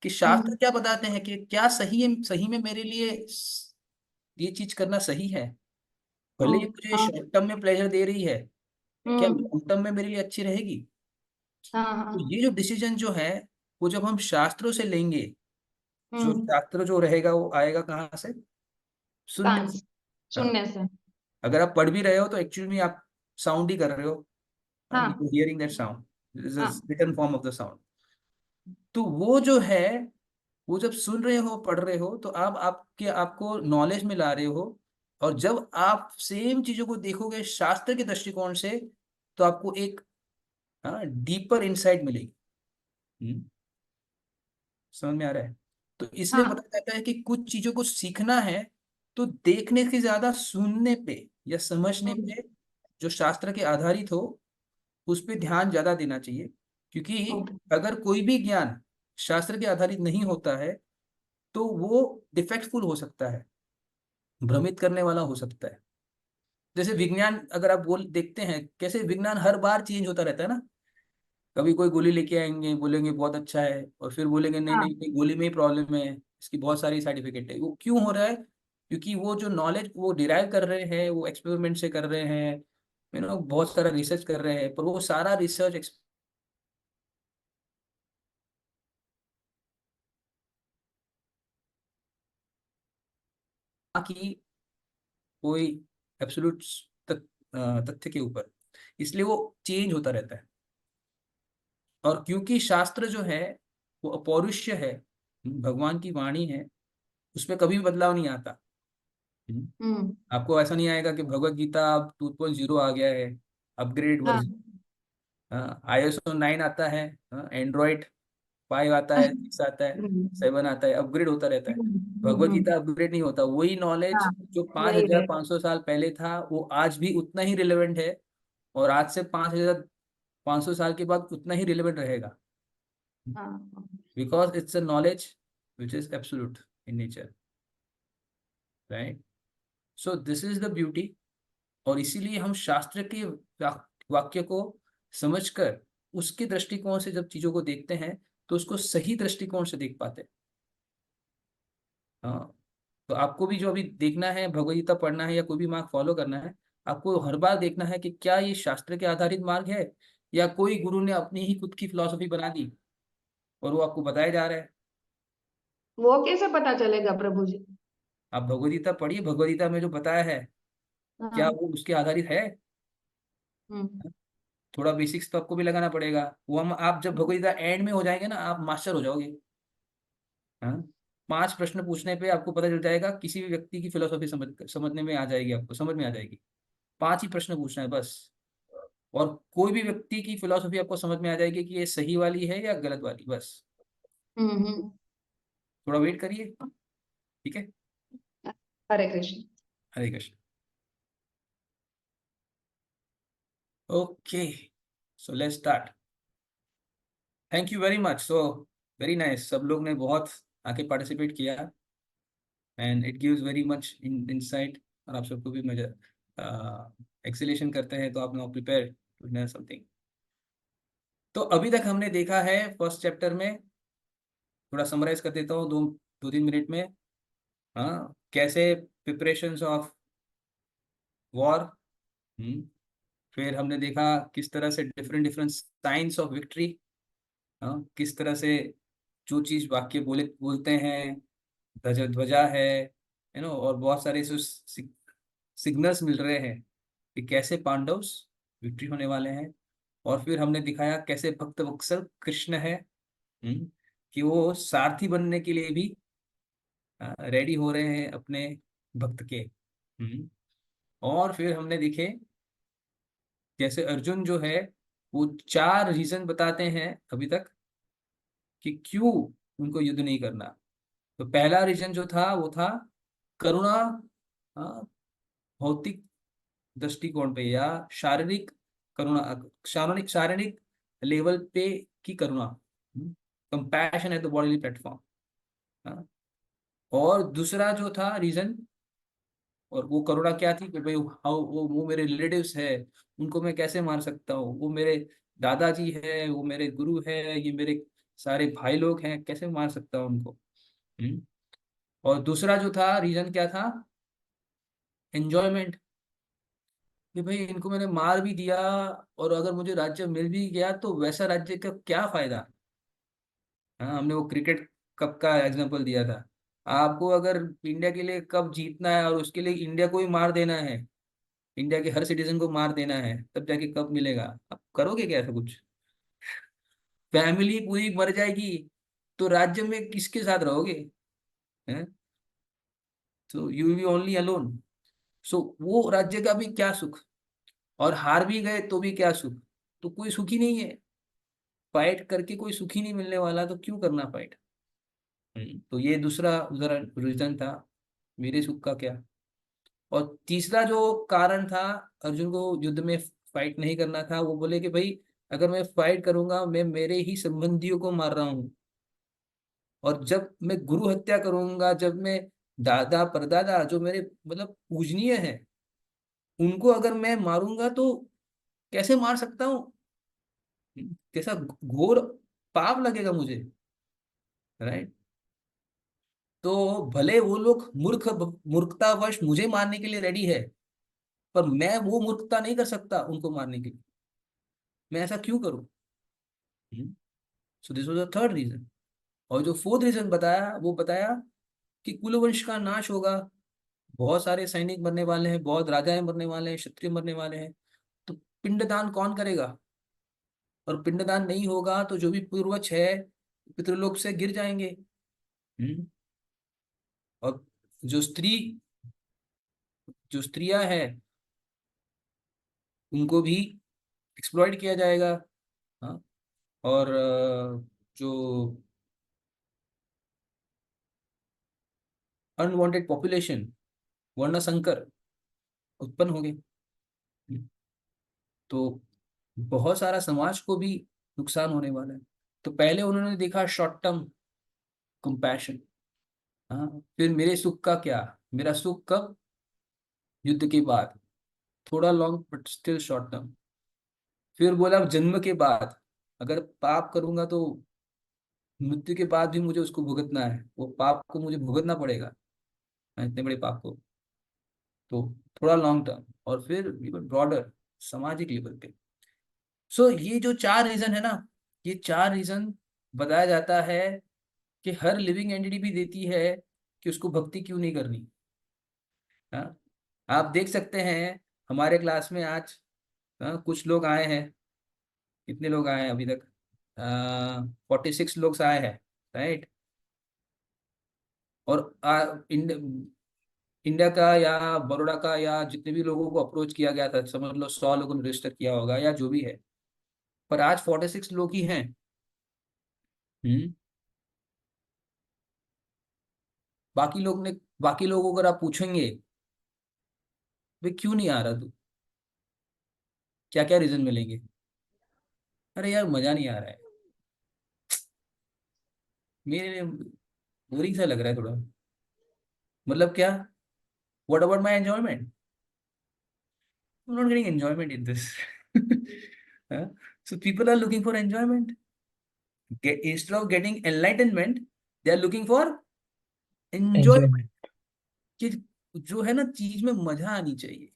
कि शास्त्र क्या बताते हैं कि क्या सही है, सही में मेरे लिए ये चीज करना सही है। भले ही मुझे हाँ। शॉर्ट टर्म में प्लेजर दे रही है, क्या हम्म। लॉन्ग टर्म में मेरे लिए अच्छी रहेगी? हाँ। तो हाँ। ये जो डिसीजन जो है वो जब हम शास्त्रों से लेंगे, जो हम्म। शास्त्र जो रहेगा वो आएगा कहाँ से? सुनने कान से। से, हाँ। सुनने से। अगर आप पढ़ भी रहे हो तो एक्चुअली में आप साउंड ही कर रहे हो, हाँ। Hearing that sound is a हाँ। Written form of the sound. तो वो जो है वो जब सुन रहे हो पढ़ रहे हो तो आप आपके आपको नॉलेज में ला रहे हो। और जब आप सेम चीजों को देखोगे शास्त्र के दृष्टिकोण से तो आपको एक डीपर इंसाइट मिलेगी। हम्म, समझ में आ रहा है? तो इसलिए हाँ। बताया जाता है कि कुछ चीजों को सीखना है तो देखने से ज्यादा सुनने पे या समझने हम्म। पे जो शास्त्र के आधारित हो उस पे ध्यान ज्यादा देना चाहिए। क्योंकि ओके। अगर कोई भी ज्ञान शास्त्र के आधारित नहीं होता है तो वो डिफेक्टफुल हो सकता है, भ्रमित करने वाला हो सकता है। जैसे विज्ञान अगर आप बोल देखते हैं कैसे विज्ञान हर बार चेंज होता रहता है ना। कभी कोई गोली लेके आएंगे बोलेंगे बहुत अच्छा है और फिर बोलेंगे नहीं हाँ। नहीं नहीं, गोली में ही प्रॉब्लम है, इसकी बहुत सारी साइड इफेक्ट है। वो क्यों हो रहा है? क्योंकि वो जो नॉलेज वो डिराइव कर रहे हैं वो एक्सपेरिमेंट से कर रहे हैं, बहुत सारा रिसर्च कर रहे हैं, पर वो सारा रिसर्च की कोई एब्सोल्यूट तथ्य के ऊपर, इसलिए वो चेंज होता रहता है। और क्योंकि शास्त्र जो है वो अपौरुष्य है, भगवान की वाणी है, उसमें कभी भी बदलाव नहीं आता। हम्म। आपको ऐसा नहीं आएगा कि भगवत गीता अब 2.0 आ गया है, अपग्रेड हाँ। वर्जन। iOS 9 आता है, एंड्रॉइड 5 आता है, 6 आता है, हम्म, 7 आता है, अपग्रेड होता रहता है। भगवत हम्म। गीता अपग्रेड नहीं होता, वही नॉलेज हाँ, जो वही रहे। 5,500 साल पहले था वो आज भी उतना ही रिलेवेंट है, और आज से 5,500 साल के बाद उतना ही रिलेवेंट रहेगा, हाँ। Because it's a knowledge which is absolute in nature, right. So this is the beauty. और इसीलिए हम शास्त्र के वाक्य को समझकर उसके दृष्टिकोण से जब चीजों को देखते हैं तो उसको सही दृष्टिकोण से देख पाते हैं। हाँ, तो आपको भी जो अभी देखना है, भगवद गीता पढ़ना है या कोई भी मार्ग फॉलो करना है, आपको हर बार देखना है कि क्या ये शास्त्र के आधारित मार्ग है या कोई गुरु ने अपनी ही खुद की फिलॉसफी बना दी और वो आपको बताया जा रहा है। वो कैसे पता चलेगा प्रभु जी? आप भगवद गीता पढ़िए, भगवद गीता में जो बताया है क्या हाँ। वो उसके आधारित है? हम्म। थोड़ा बेसिक्स तो आपको भी लगाना पड़ेगा। वो हम आप जब भगवद गीता एंड में हो जाएंगे ना, आप मास्टर हो जाओगे। हाँ, 5 प्रश्न पूछने पे आपको पता चल जाएगा, किसी भी व्यक्ति की फिलोसॉफी समझने में आ जाएगी, आपको समझ में आ जाएगी। 5 ही प्रश्न पूछना है बस, और कोई भी व्यक्ति की फिलोसॉफी आपको समझ में आ जाएगी कि ये सही वाली है या गलत वाली, बस। हम्म। थोड़ा वेट करिए, ठीक है। Hare Krishna. Hare Krishna. Okay, so let's start. Thank you very much. So very nice, सब लोग ने बहुत आके पार्टिसिपेट किया and it gives very much insight. और आप सबको भी मजा, एक्सेलेशन करते हैं तो आप now prepare to learn something. तो अभी तक हमने देखा है फर्स्ट चैप्टर में, थोड़ा समराइज कर देता हूँ 2-3 मिनट में। हाँ, कैसे प्रिपरेशंस ऑफ वॉर। फिर हमने देखा किस तरह से different different science of victory. हाँ, किस तरह से जो चीज वाक्य बोलते हैं, ध्वजा है, और बहुत सारे सिग्नल्स मिल रहे हैं कि कैसे पांडव्स विक्ट्री होने वाले हैं। और फिर हमने दिखाया कैसे भक्त वत्सल कृष्ण है, कि वो सारथी बनने के लिए भी रेडी हो रहे हैं अपने भक्त के। और फिर हमने देखे जैसे अर्जुन जो है वो 4 रीजन बताते हैं अभी तक कि क्यों उनको युद्ध नहीं करना। तो पहला रीजन जो था वो था करुणा, हाँ, भौतिक दृष्टिकोण पे या शारीरिक करुणा, शारीरिक शारीरिक लेवल पे की करुणा, compassion at the bodily platform. और दूसरा जो था रीजन, और वो करुणा क्या थी कि भाई हाउ वो मेरे रिलेटिव्स है, उनको मैं कैसे मार सकता हूँ, वो मेरे दादाजी है, वो मेरे गुरु है, ये मेरे सारे भाई लोग हैं, कैसे मार सकता हूँ उनको। हम्म। और दूसरा जो था रीजन क्या था, एंजॉयमेंट, कि भाई इनको मैंने मार भी दिया और अगर मुझे राज्य मिल भी गया तो वैसा राज्य का क्या फायदा। हाँ, हमने वो क्रिकेट कप का एग्जांपल दिया था। आपको अगर इंडिया के लिए कप जीतना है और उसके लिए इंडिया को ही मार देना है, इंडिया के हर सिटीजन को मार देना है, तब जाके कब मिलेगा। आप करोगे क्या ऐसा कुछ? फैमिली पूरी मर जाएगी तो राज्य में किसके साथ रहोगे? हैं? तो you will be only alone. So वो राज्य का भी क्या सुख, और हार भी गए तो भी क्या सुख। तो कोई सुखी नहीं है, फाइट करके कोई सुखी नहीं मिलने वाला, तो क्यों करना फाइट। तो ये दूसरा उदाहरण रीजन था, मेरे सुख का क्या। और तीसरा जो कारण था अर्जुन को युद्ध में फाइट नहीं करना था, वो बोले कि भाई अगर मैं फाइट करूंगा मैं मेरे ही संबंधियों को मार रहा हूँ, और जब मैं गुरु हत्या करूंगा, जब मैं दादा परदादा जो मेरे मतलब पूजनीय है उनको अगर मैं मारूंगा तो कैसे मार सकता हूँ, कैसा घोर पाप लगेगा मुझे, राइट। तो भले वो लोग मूर्खतावश मुझे मारने के लिए रेडी है, पर मैं वो मूर्खता नहीं कर सकता उनको मारने के लिए। मैं ऐसा क्यों करूं? So this was the third reason. और जो फोर्थ रीजन बताया वो बताया कि कुलवंश का नाश होगा, बहुत सारे सैनिक मरने वाले हैं, बहुत राजाएं मरने वाले हैं, क्षत्रिय मरने वाले हैं, तो पिंडदान कौन करेगा? और पिंडदान नहीं होगा तो जो भी पूर्वज है पितृलोक से गिर जाएंगे। और जो स्त्रियां हैं उनको भी एक्सप्लॉइट किया जाएगा। हाँ। और जो अनवांटेड पॉपुलेशन, वर्ण संकर उत्पन्न हो गए। तो बहुत सारा समाज को भी नुकसान होने वाला है। तो पहले उन्होंने देखा शॉर्ट टर्म कंपैशन। हाँ, फिर मेरे सुख का क्या, मेरा सुख कब, युद्ध के बाद, थोड़ा long but still short term. फिर बोला जन्म के बाद अगर पाप करूंगा तो मृत्यु के बाद भी मुझे उसको भुगतना है, वो पाप को मुझे भुगतना पड़ेगा, इतने बड़े पाप को। तो थोड़ा लॉन्ग टर्म और फिर इवन ब्रॉडर सामाजिक लेवल पे। सो ये जो चार रीजन है ना, ये चार रीजन बताया जाता है कि हर लिविंग एंटिटी भी देती है कि उसको भक्ति क्यों नहीं करनी। हाँ, आप देख सकते हैं हमारे क्लास में आज कुछ लोग आए हैं। कितने लोग आए हैं अभी तक? 46 लोग आए हैं, राइट। और इंडिया का या बड़ौदा का या जितने भी लोगों को अप्रोच किया गया था, समझ लो 100 लोगों ने रजिस्टर किया होगा या जो भी है, पर आज 46 लोग ही हैं। हम्म बाकी लोगों को अगर आप पूछेंगे वे क्यों नहीं आ रहा तू, क्या क्या रीजन मिलेंगे? अरे यार मजा नहीं आ रहा है, मेरे लिए बोरिंग सा लग रहा है थोड़ा। मतलब क्या, what about my enjoyment? I'm not getting enjoyment in this. Huh? So people are looking for enjoyment. Instead of getting enlightenment, they are looking for enjoyment. Enjoyment. कि जो है ना चीज में मजा आनी चाहिए,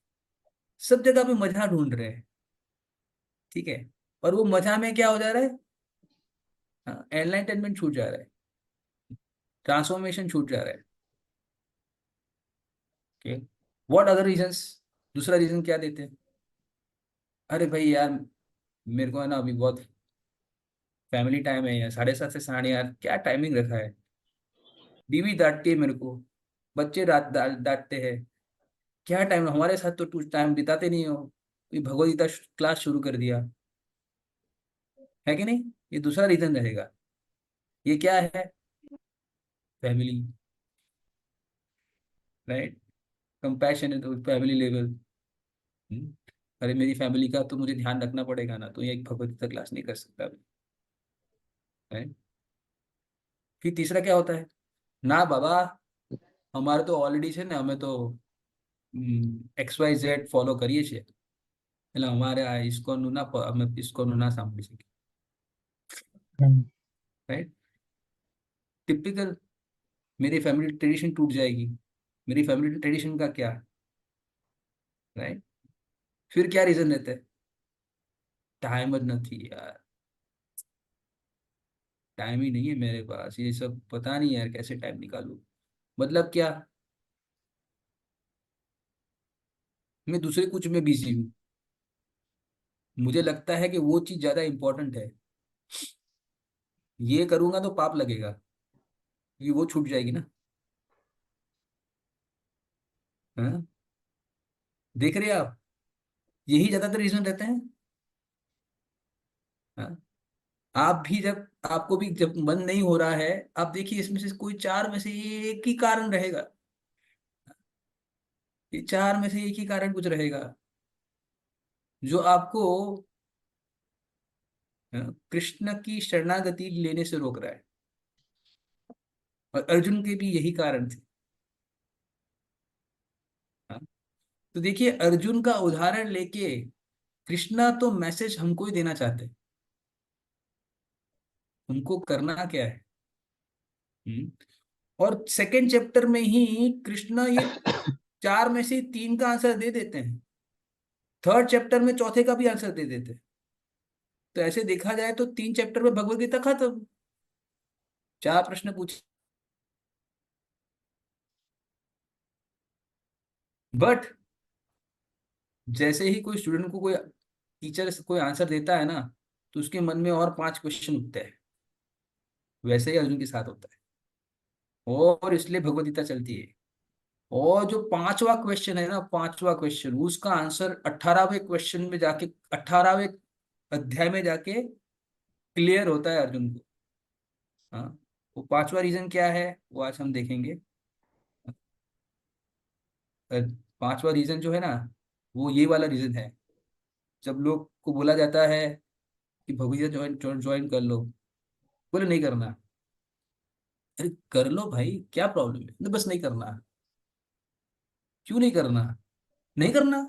सब जगह पे मजा ढूंढ रहे हैं, ठीक है। और वो मजा में क्या हो जा रहा है? हाँ, एनलाइटनमेंट छूट जा रहा है, ट्रांसफॉर्मेशन छूट जा रहा है। Okay, what other reasons? दूसरा रीजन क्या देते हैं? अरे भाई यार मेरे को है ना अभी बहुत फैमिली टाइम है यार, 7:30 से 8:30, क्या टाइमिंग रखा है। बीवी डांटती है मेरे को, बच्चे डांटते हैं, क्या टाइम, हमारे साथ तो टाइम बिताते नहीं हो, ये भगवद गीता क्लास शुरू कर दिया है कि नहीं। ये दूसरा रीजन रहेगा। ये क्या है? Family, right. Compassion family level. अरे मेरी फैमिली का तो मुझे ध्यान रखना पड़ेगा ना, तो ये एक भगवद गीता क्लास नहीं कर सकता, राइट। फिर तीसरा क्या होता है? ना बाबा, हमारे तो ऑलरेडी છે ને, અમે તો XYZ ફોલો કરીએ છીએ, એટલે અમારે આ ઇસ્કોનનું ના અમે ઇસ્કોનનું ના સાંભળી શકીએ, राइट। टिपिकल, मेरी फैमिली ट्रेडिशन टूट जाएगी, मेरी फैमिली ट्रेडिशन का क्या, राइट। फिर क्या रीजन देते हैं? टाइम नहीं यार, टाइम ही नहीं है मेरे पास, ये सब पता नहीं यार कैसे टाइम निकालूं। मतलब क्या, मैं दूसरे कुछ में बिजी हूँ, मुझे लगता है कि वो चीज ज्यादा इंपॉर्टेंट है, ये करूंगा तो पाप लगेगा, ये वो छूट जाएगी ना। हाँ, देख रहे हैं यही ज्यादातर रीजन रहते हैं। हाँ, आप भी जब आपको भी जब मन नहीं हो रहा है, आप देखिए इसमें से कोई चार में से ये एक ही कारण रहेगा, ये चार में से एक ही कारण कुछ रहेगा जो आपको कृष्ण की शरणागति लेने से रोक रहा है। और अर्जुन के भी यही कारण थे। हाँ, तो देखिए अर्जुन का उदाहरण लेके कृष्णा तो मैसेज हमको ही देना चाहते हैं, हमको करना क्या है। हम्म, और सेकेंड चैप्टर में ही कृष्णा ये चार में से तीन का आंसर दे देते हैं, थर्ड चैप्टर में चौथे का भी आंसर दे देते हैं। तो ऐसे देखा जाए तो 3 चैप्टर में भगवत गीता खत्म, 4 प्रश्न पूछे। बट जैसे ही कोई स्टूडेंट को कोई टीचर कोई आंसर देता है ना, तो उसके मन में और 5 क्वेश्चन उठते हैं। वैसे ही अर्जुन के साथ होता है, और इसलिए भगवद गीता चलती है। और जो 5वां क्वेश्चन है ना, 5वां क्वेश्चन, उसका आंसर 18वें क्वेश्चन में जाके, 18वें अध्याय में जाके क्लियर होता है अर्जुन को। हाँ, वो 5वां रीजन क्या है वो आज हम देखेंगे। 5वां रीजन जो है ना, वो ये वाला रीजन है। जब लोग को बोला जाता है कि भगवत ज्वाइन ज्वाइन कर लो, बोले नहीं करना। अरे कर लो भाई, क्या प्रॉब्लम है, नहीं, बस नहीं करना। क्यों नहीं करना? नहीं करना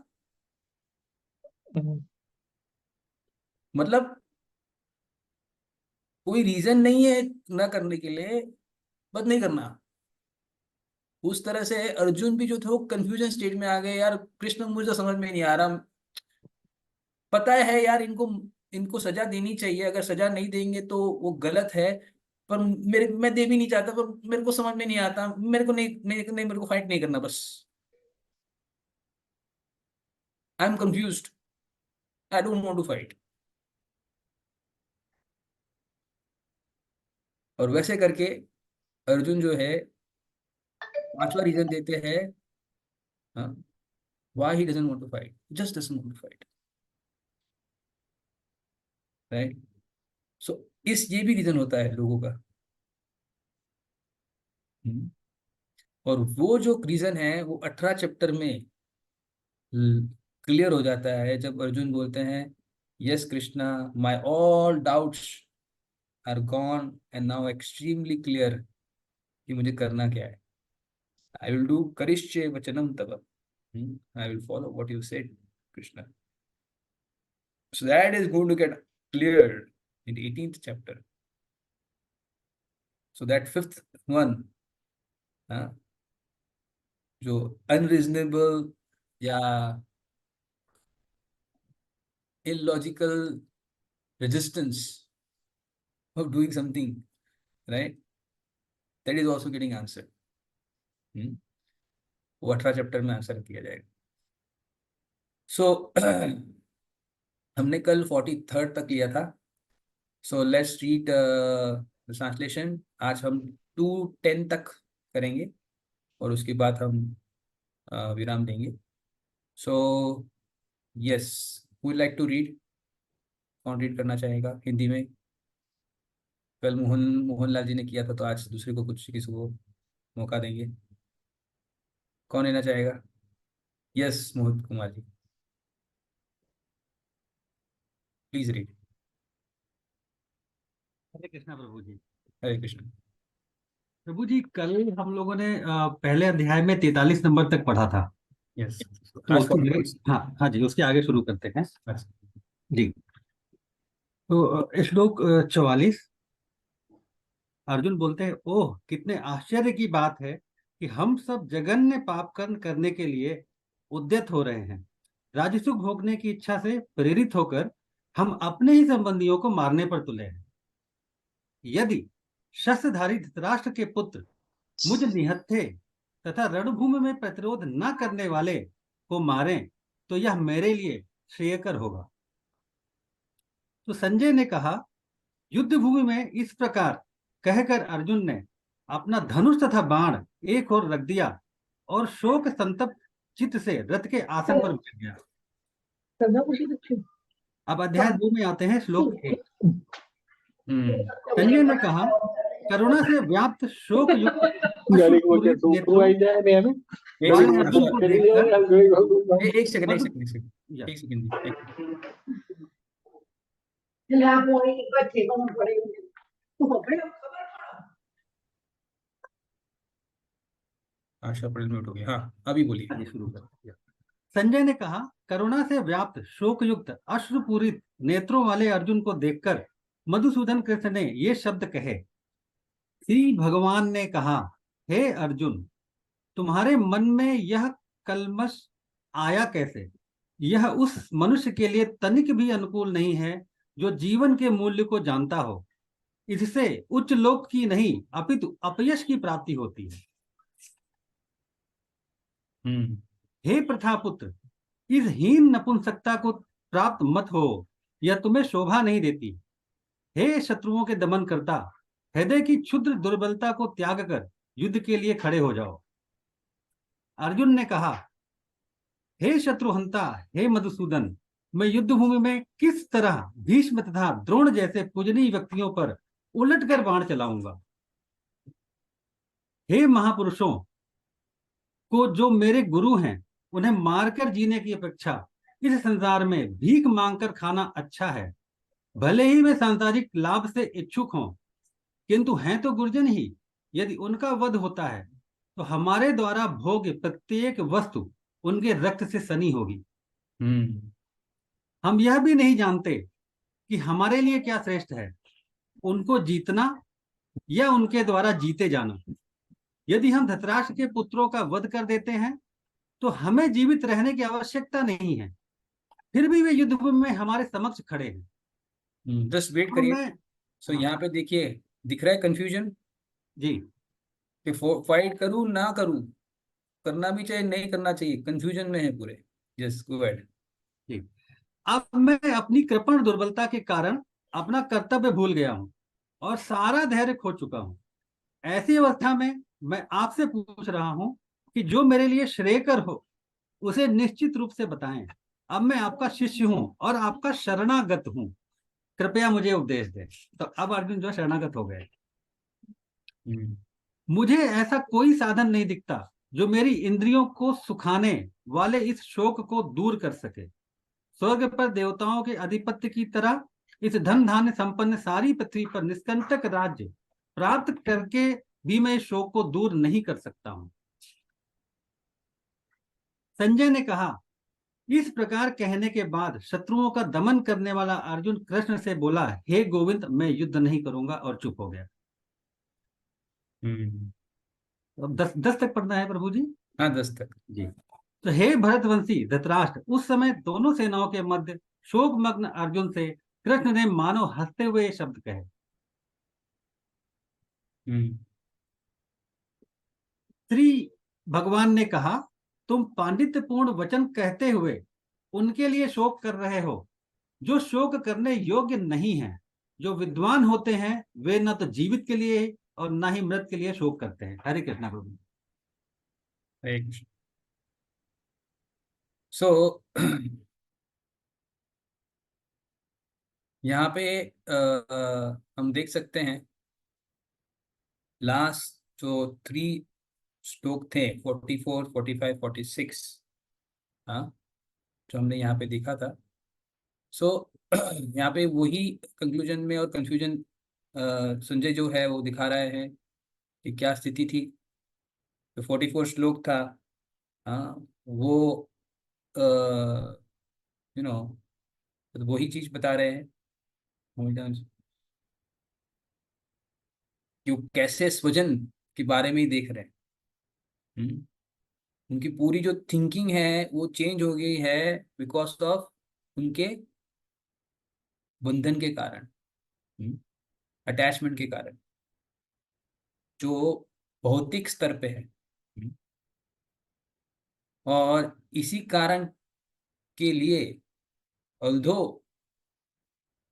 मतलब कोई रीजन नहीं है ना करने के लिए, बस नहीं करना। उस तरह से अर्जुन भी जो थे वो कंफ्यूजन स्टेट में आ गए। यार कृष्ण, मुझे तो समझ में नहीं आ रहा। पता है यार, इनको इनको सजा देनी चाहिए, अगर सजा नहीं देंगे तो वो गलत है। पर मैं दे भी नहीं चाहता, पर मेरे को समझ में नहीं आता, मेरे को मेरे को फाइट नहीं करना बस। I am confused, I don't want to fight. और वैसे करके अर्जुन जो है 5वां रीजन देते हैं। हाँ, why he doesn't want to fight, just doesn't want to fight, right. So इस ये भी रीजन होता है लोगों का। हम्म। और वो जो रीजन है वो 18 चैप्टर में क्लियर हो जाता है, जब अर्जुन बोलते हैं, yes Krishna, my all doubts are gone and now extremely clear कि मुझे करना क्या है। आई विल डू करिष्ये वचनम तव, I will follow what you said Krishna. So that is going to get cleared in 18th chapter. So that 5th one, जो अनरीजनेबल या illogical resistance of doing something, right, that is also getting answered. वो 18 चैप्टर में आंसर किया जाएगा। सो हमने कल 43rd तक लिया था। So let's read translation. आज हम 2:10 तक करेंगे और उसके बाद हम विराम देंगे। So yes, would like to read? कौन रीड करना चाहेगा हिंदी में? कल मोहनलाल जी ने किया था, तो आज दूसरे को, कुछ किसी को मौका देंगे। कौन लेना चाहेगा? Yes, Mohit Kumar ji, please read. Hare Krishna Prabhu ji. Hare Krishna. Prabhu ji, कल हम लोगों ने पहले अध्याय में 43 नंबर तक पढ़ा था। यस, तो आज उसके 44। हाँ हाँ जी, उसके आगे शुरू करते हैं अच्छा। जी। तो श्लोक 44, अर्जुन बोलते हैं, ओह कितने आश्चर्य की बात है कि हम सब जघन्य पाप कर्म करने के लिए उद्यत हो रहे हैं। राजसुख भोगने की इच्छा से प्रेरित होकर हम अपने ही संबंधियों को मारने पर तुले हैं। यदि शस्त्रधारी धृतराष्ट्र के पुत्र मुझ निहत्थे तथा रणभूमि में प्रतिरोध न करने वाले को मारें तो यह मेरे लिए श्रेयकर होगा। तो संजय ने कहा, युद्ध भूमि में इस प्रकार कहकर अर्जुन ने अपना धनुष तथा बाण एक ओर रख दिया और शोक संतप्त चित्त से रथ के आसन पर बैठ गया। अब अध्याय 2 में आते हैं, श्लोक 1। संजय ने कहा, करुणा से व्याप्त शोक युक्त अश्रुपूरित नेत्रों वाले अर्जुन को देखकर एक सेकंड। आशा पटेल म्यूट हो गई। हाँ, अभी बोलिए। शुरू कर। संजय ने कहा, करुणा से व्याप्त शोकयुक्त अश्रुपूरित नेत्रों वाले अर्जुन को देखकर मधुसूदन कृष्ण ने ये शब्द कहे। श्री भगवान ने कहा, हे अर्जुन, तुम्हारे मन में यह कल्मश आया कैसे? यह उस मनुष्य के लिए तनिक भी अनुकूल नहीं है जो जीवन के मूल्य को जानता हो। इससे उच्च लोक की नहीं अपितु अपयश की प्राप्ति होती है। हे प्रथापुत्र, इस हीन नपुंसकता को प्राप्त मत हो यह तुम्हें शोभा नहीं देती। हे शत्रुओं के दमन करता, हृदय की क्षुद्र दुर्बलता को त्याग कर युद्ध के लिए खड़े हो जाओ। अर्जुन ने कहा, हे शत्रुहंता, हे मधुसूदन, मैं युद्ध भूमि में किस तरह भीष्म तथा द्रोण जैसे पूजनीय व्यक्तियों पर उलटकर बाण चलाऊंगा। हे महापुरुषों को जो मेरे गुरु हैं, उन्हें मारकर जीने की अपेक्षा इस संसार में भीख मांगकर खाना अच्छा है। भले ही वे सांसारिक लाभ से इच्छुक हों, किंतु हैं तो गुर्जन ही। यदि उनका वध होता है तो हमारे द्वारा भोग प्रत्येक वस्तु उनके रक्त से सनी होगी। हम यह भी नहीं जानते कि हमारे लिए क्या श्रेष्ठ है, उनको जीतना या उनके द्वारा जीते जाना। यदि हम धृतराष्ट्र के पुत्रों का वध कर देते हैं तो हमें जीवित रहने की आवश्यकता नहीं है, फिर भी वे युद्ध भूमि में हमारे समक्ष खड़े हैं। जस्ट वेट तो करिए। मैं सो यहाँ पे देखिए, दिख रहा है कंफ्यूजन जी कि फाइट करूं ना करूं, करना भी चाहिए नहीं करना चाहिए, कंफ्यूजन में है पूरे। Just go ahead. जी। अब मैं अपनी कृपण दुर्बलता के कारण अपना कर्तव्य भूल गया हूं और सारा धैर्य खो चुका हूं। ऐसी अवस्था में मैं आपसे पूछ रहा हूं कि जो मेरे लिए श्रेयकर हो उसे निश्चित रूप से बताएं। अब मैं आपका शिष्य हूं और आपका शरणागत हूं, कृपया मुझे उपदेश दें। तो अब अर्जुन जो शरणागत हो गए। मुझे ऐसा कोई साधन नहीं दिखता जो मेरी इंद्रियों को सुखाने वाले इस शोक को दूर कर सके। स्वर्ग पर देवताओं के अधिपत्य की तरह इस धन धान्य संपन्न सारी पृथ्वी पर निष्कंटक राज्य प्राप्त करके भी मैं इस शोक को दूर नहीं कर सकता हूं। संजय ने कहा, इस प्रकार कहने के बाद शत्रुओं का दमन करने वाला अर्जुन कृष्ण से बोला, हे गोविंद, मैं युद्ध नहीं करूंगा, और चुप हो गया। अब 10 तक पढ़ना है प्रभु जी। हाँ, 10 तक जी। तो हे भरतवंशी धृतराष्ट्र, उस समय दोनों सेनाओं के मध्य शोकमग्न अर्जुन से कृष्ण ने मानो हंसते हुए ये शब्द कहे। श्री भगवान ने कहा, तुम पांडित्यपूर्ण वचन कहते हुए उनके लिए शोक कर रहे हो जो शोक करने योग्य नहीं है। जो विद्वान होते हैं वे न तो जीवित के लिए और न ही मृत के लिए शोक करते हैं। हरे कृष्णा प्रभु। सो यहाँ पे हम देख सकते हैं लास्ट जो 3 श्लोक थे, 44, 45, 46, हाँ, जो हमने यहाँ पे देखा था। सो यहाँ पे वही कंक्लूजन में और कंफ्यूजन संजय जो है वो दिखा रहे हैं कि क्या स्थिति थी। तो 44 श्लोक था, हाँ, वो यू नो वही चीज बता रहे हैं कि वो कैसे स्वजन के बारे में ही देख रहे हैं। उनकी पूरी जो थिंकिंग है वो चेंज हो गई है बिकॉज ऑफ उनके बंधन के कारण, अटैचमेंट के कारण, जो भौतिक स्तर पे है। और इसी कारण के लिए ऑल्दो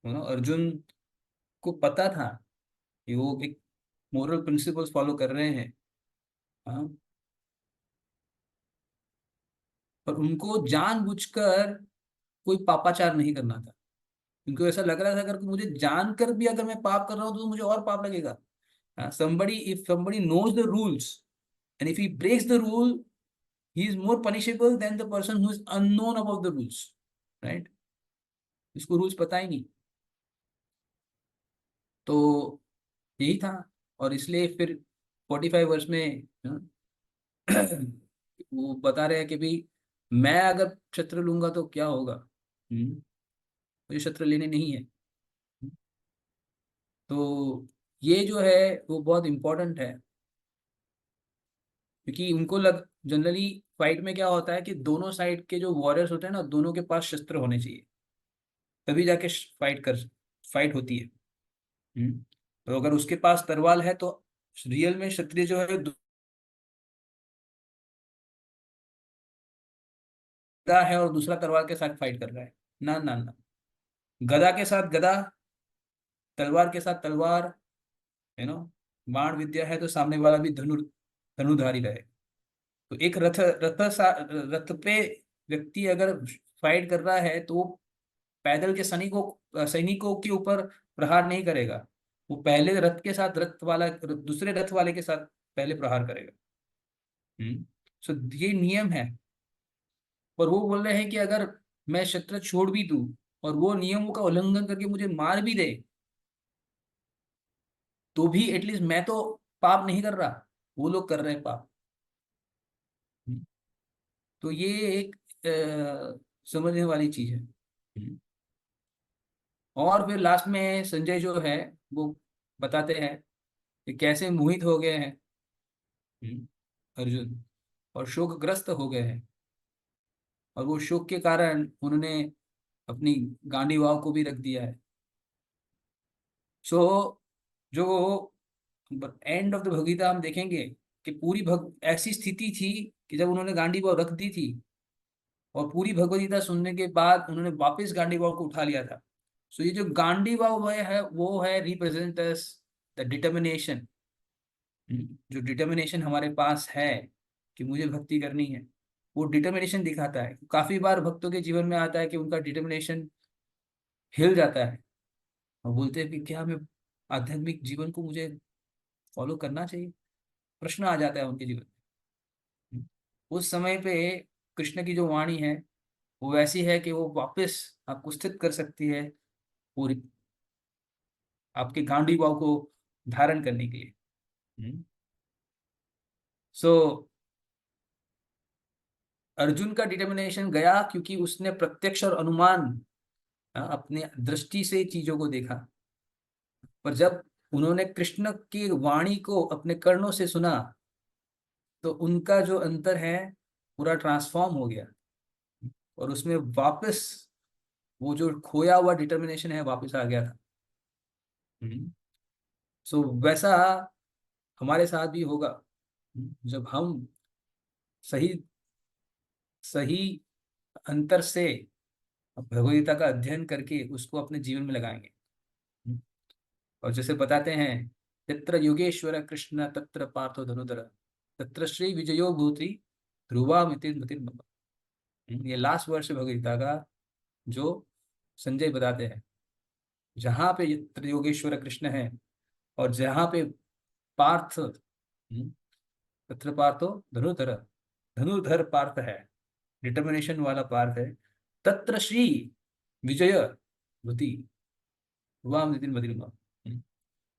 अर्जुन को पता था कि वो एक मोरल प्रिंसिपल्स फॉलो कर रहे हैं, हाँ, पर उनको जानबूझकर कोई पापाचार नहीं करना था। उनको ऐसा लग रहा था अगर मुझे जानकर भी अगर मैं पाप कर रहा हूँ तो मुझे और पाप लगेगा। if somebody knows the rules and if he breaks the rule, he is more punishable than the person who is unknown about the rules, right? इसको रूल्स पता ही नहीं। तो यही था, और इसलिए फिर 45 वर्ष में वो बता रहे हैं कि भाई मैं अगर शस्त्र लूंगा तो क्या होगा, मुझे शस्त्र लेने नहीं है। तो ये जो है वो बहुत इम्पोर्टेंट है, क्योंकि उनको जनरली फाइट में क्या होता है कि दोनों साइड के जो वॉरियर्स होते हैं ना, दोनों के पास शस्त्र होने चाहिए, तभी जाके फाइट होती है। तो अगर उसके पास तलवार है तो रियल में क्षत्रिय जो है है और दूसरा तलवार के साथ फाइट कर रहा है। ना ना ना, गदा के साथ गदा, तलवार के साथ तलवार, यू नो, बाण विद्या है तो सामने वाला भी धनुधारी रहे। तो एक रथ पे व्यक्ति अगर फाइट कर रहा है तो वो पैदल के सैनिकों के ऊपर प्रहार नहीं करेगा, वो पहले रथ के साथ दूसरे रथ वाले के साथ पहले प्रहार करेगा। सो ये नियम है। और वो बोल रहे हैं कि अगर मैं शस्त्र छोड़ भी दूं और वो नियमों का उल्लंघन करके मुझे मार भी दे, तो भी एटलीस्ट मैं तो पाप नहीं कर रहा, वो लोग कर रहे हैं पाप। तो ये एक समझने वाली चीज है। और फिर लास्ट में संजय जो है वो बताते हैं कि कैसे मोहित हो गए हैं अर्जुन, और शोकग्रस्त हो गए हैं, और वो शोक के कारण उन्होंने अपनी गांडी वाव को भी रख दिया है। सो जो एंड ऑफ द भगवदगीता हम देखेंगे कि पूरी ऐसी स्थिति थी कि जब उन्होंने गांडी वाव रख दी थी और पूरी भगवदगीता सुनने के बाद उन्होंने वापस गांडी वाव को उठा लिया था। सो ये जो गांडी वाव है वो है रिप्रेजेंट द डिटर्मिनेशन, जो डिटर्मिनेशन हमारे पास है कि मुझे भक्ति करनी है, वो डिटर्मिनेशन दिखाता है। काफी बार भक्तों के जीवन में आता है कि उनका डिटर्मिनेशन हिल जाता है और बोलते हैं कि क्या मैं आध्यात्मिक जीवन को मुझे फॉलो करना चाहिए, प्रश्न आ जाता है उनके जीवन में। उस समय पे कृष्ण की जो वाणी है वो वैसी है कि वो वापस आपको स्थित कर सकती है पूरी आपके गांडी भाव को धारण करने के लिए। सो अर्जुन का डिटर्मिनेशन गया क्योंकि उसने प्रत्यक्ष और अनुमान अपने दृष्टि से चीजों को देखा। पर जब उन्होंने कृष्ण की वाणी को अपने कर्णों से सुना तो उनका जो अंतर है पूरा ट्रांसफॉर्म हो गया, और उसमें वापस वो जो खोया हुआ डिटर्मिनेशन है वापस आ गया था। सो वैसा हमारे साथ भी होगा जब हम सही सही अंतर से भगवदगीता का अध्ययन करके उसको अपने जीवन में लगाएंगे। और जैसे बताते हैं, यत्र योगेश्वर कृष्ण तत्र पार्थो धनुधर तत्र श्री विजयो भूति ध्रुवा मितिर्मतिर्मम। ये लास्ट वर्ष भगवदगीता का जो संजय बताते हैं, जहाँ पे यत्र योगेश्वर कृष्ण है और जहाँ पे पार्थ, तत्र पार्थो धनुधर, धनुधर पार्थ है, डिटर्मिनेशन वाला पार्थ है, तत्र श्री विजय भूति ध्रुवा मितिर्मतिर्मम,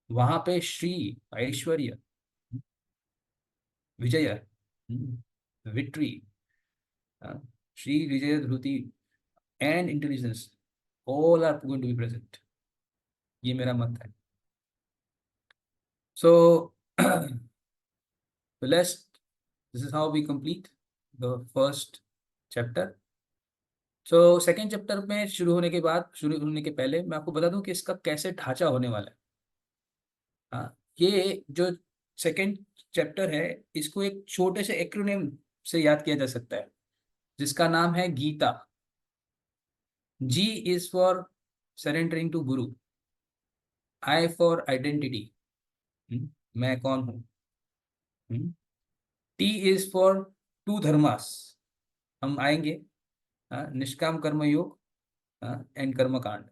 वहां पे श्री ऐश्वर्य, विजय, विक्ट्री, श्री विजय ध्रुति and intelligence all are going to be present. ये मेरा मत है। So this is how we complete the first chapter. So second chapter में शुरू होने के पहले मैं आपको बता दूं कि इसका कैसे ढांचा होने वाला है। ये जो सेकेंड चैप्टर है इसको एक छोटे से एक्रोनिम से याद किया जा सकता है जिसका नाम है Gita. G is for surrendering to guru, I for identity, मैं कौन हूं, T इज फॉर टू धर्मास, हम आएंगे, निष्काम कर्म योग एंड कर्म कांड,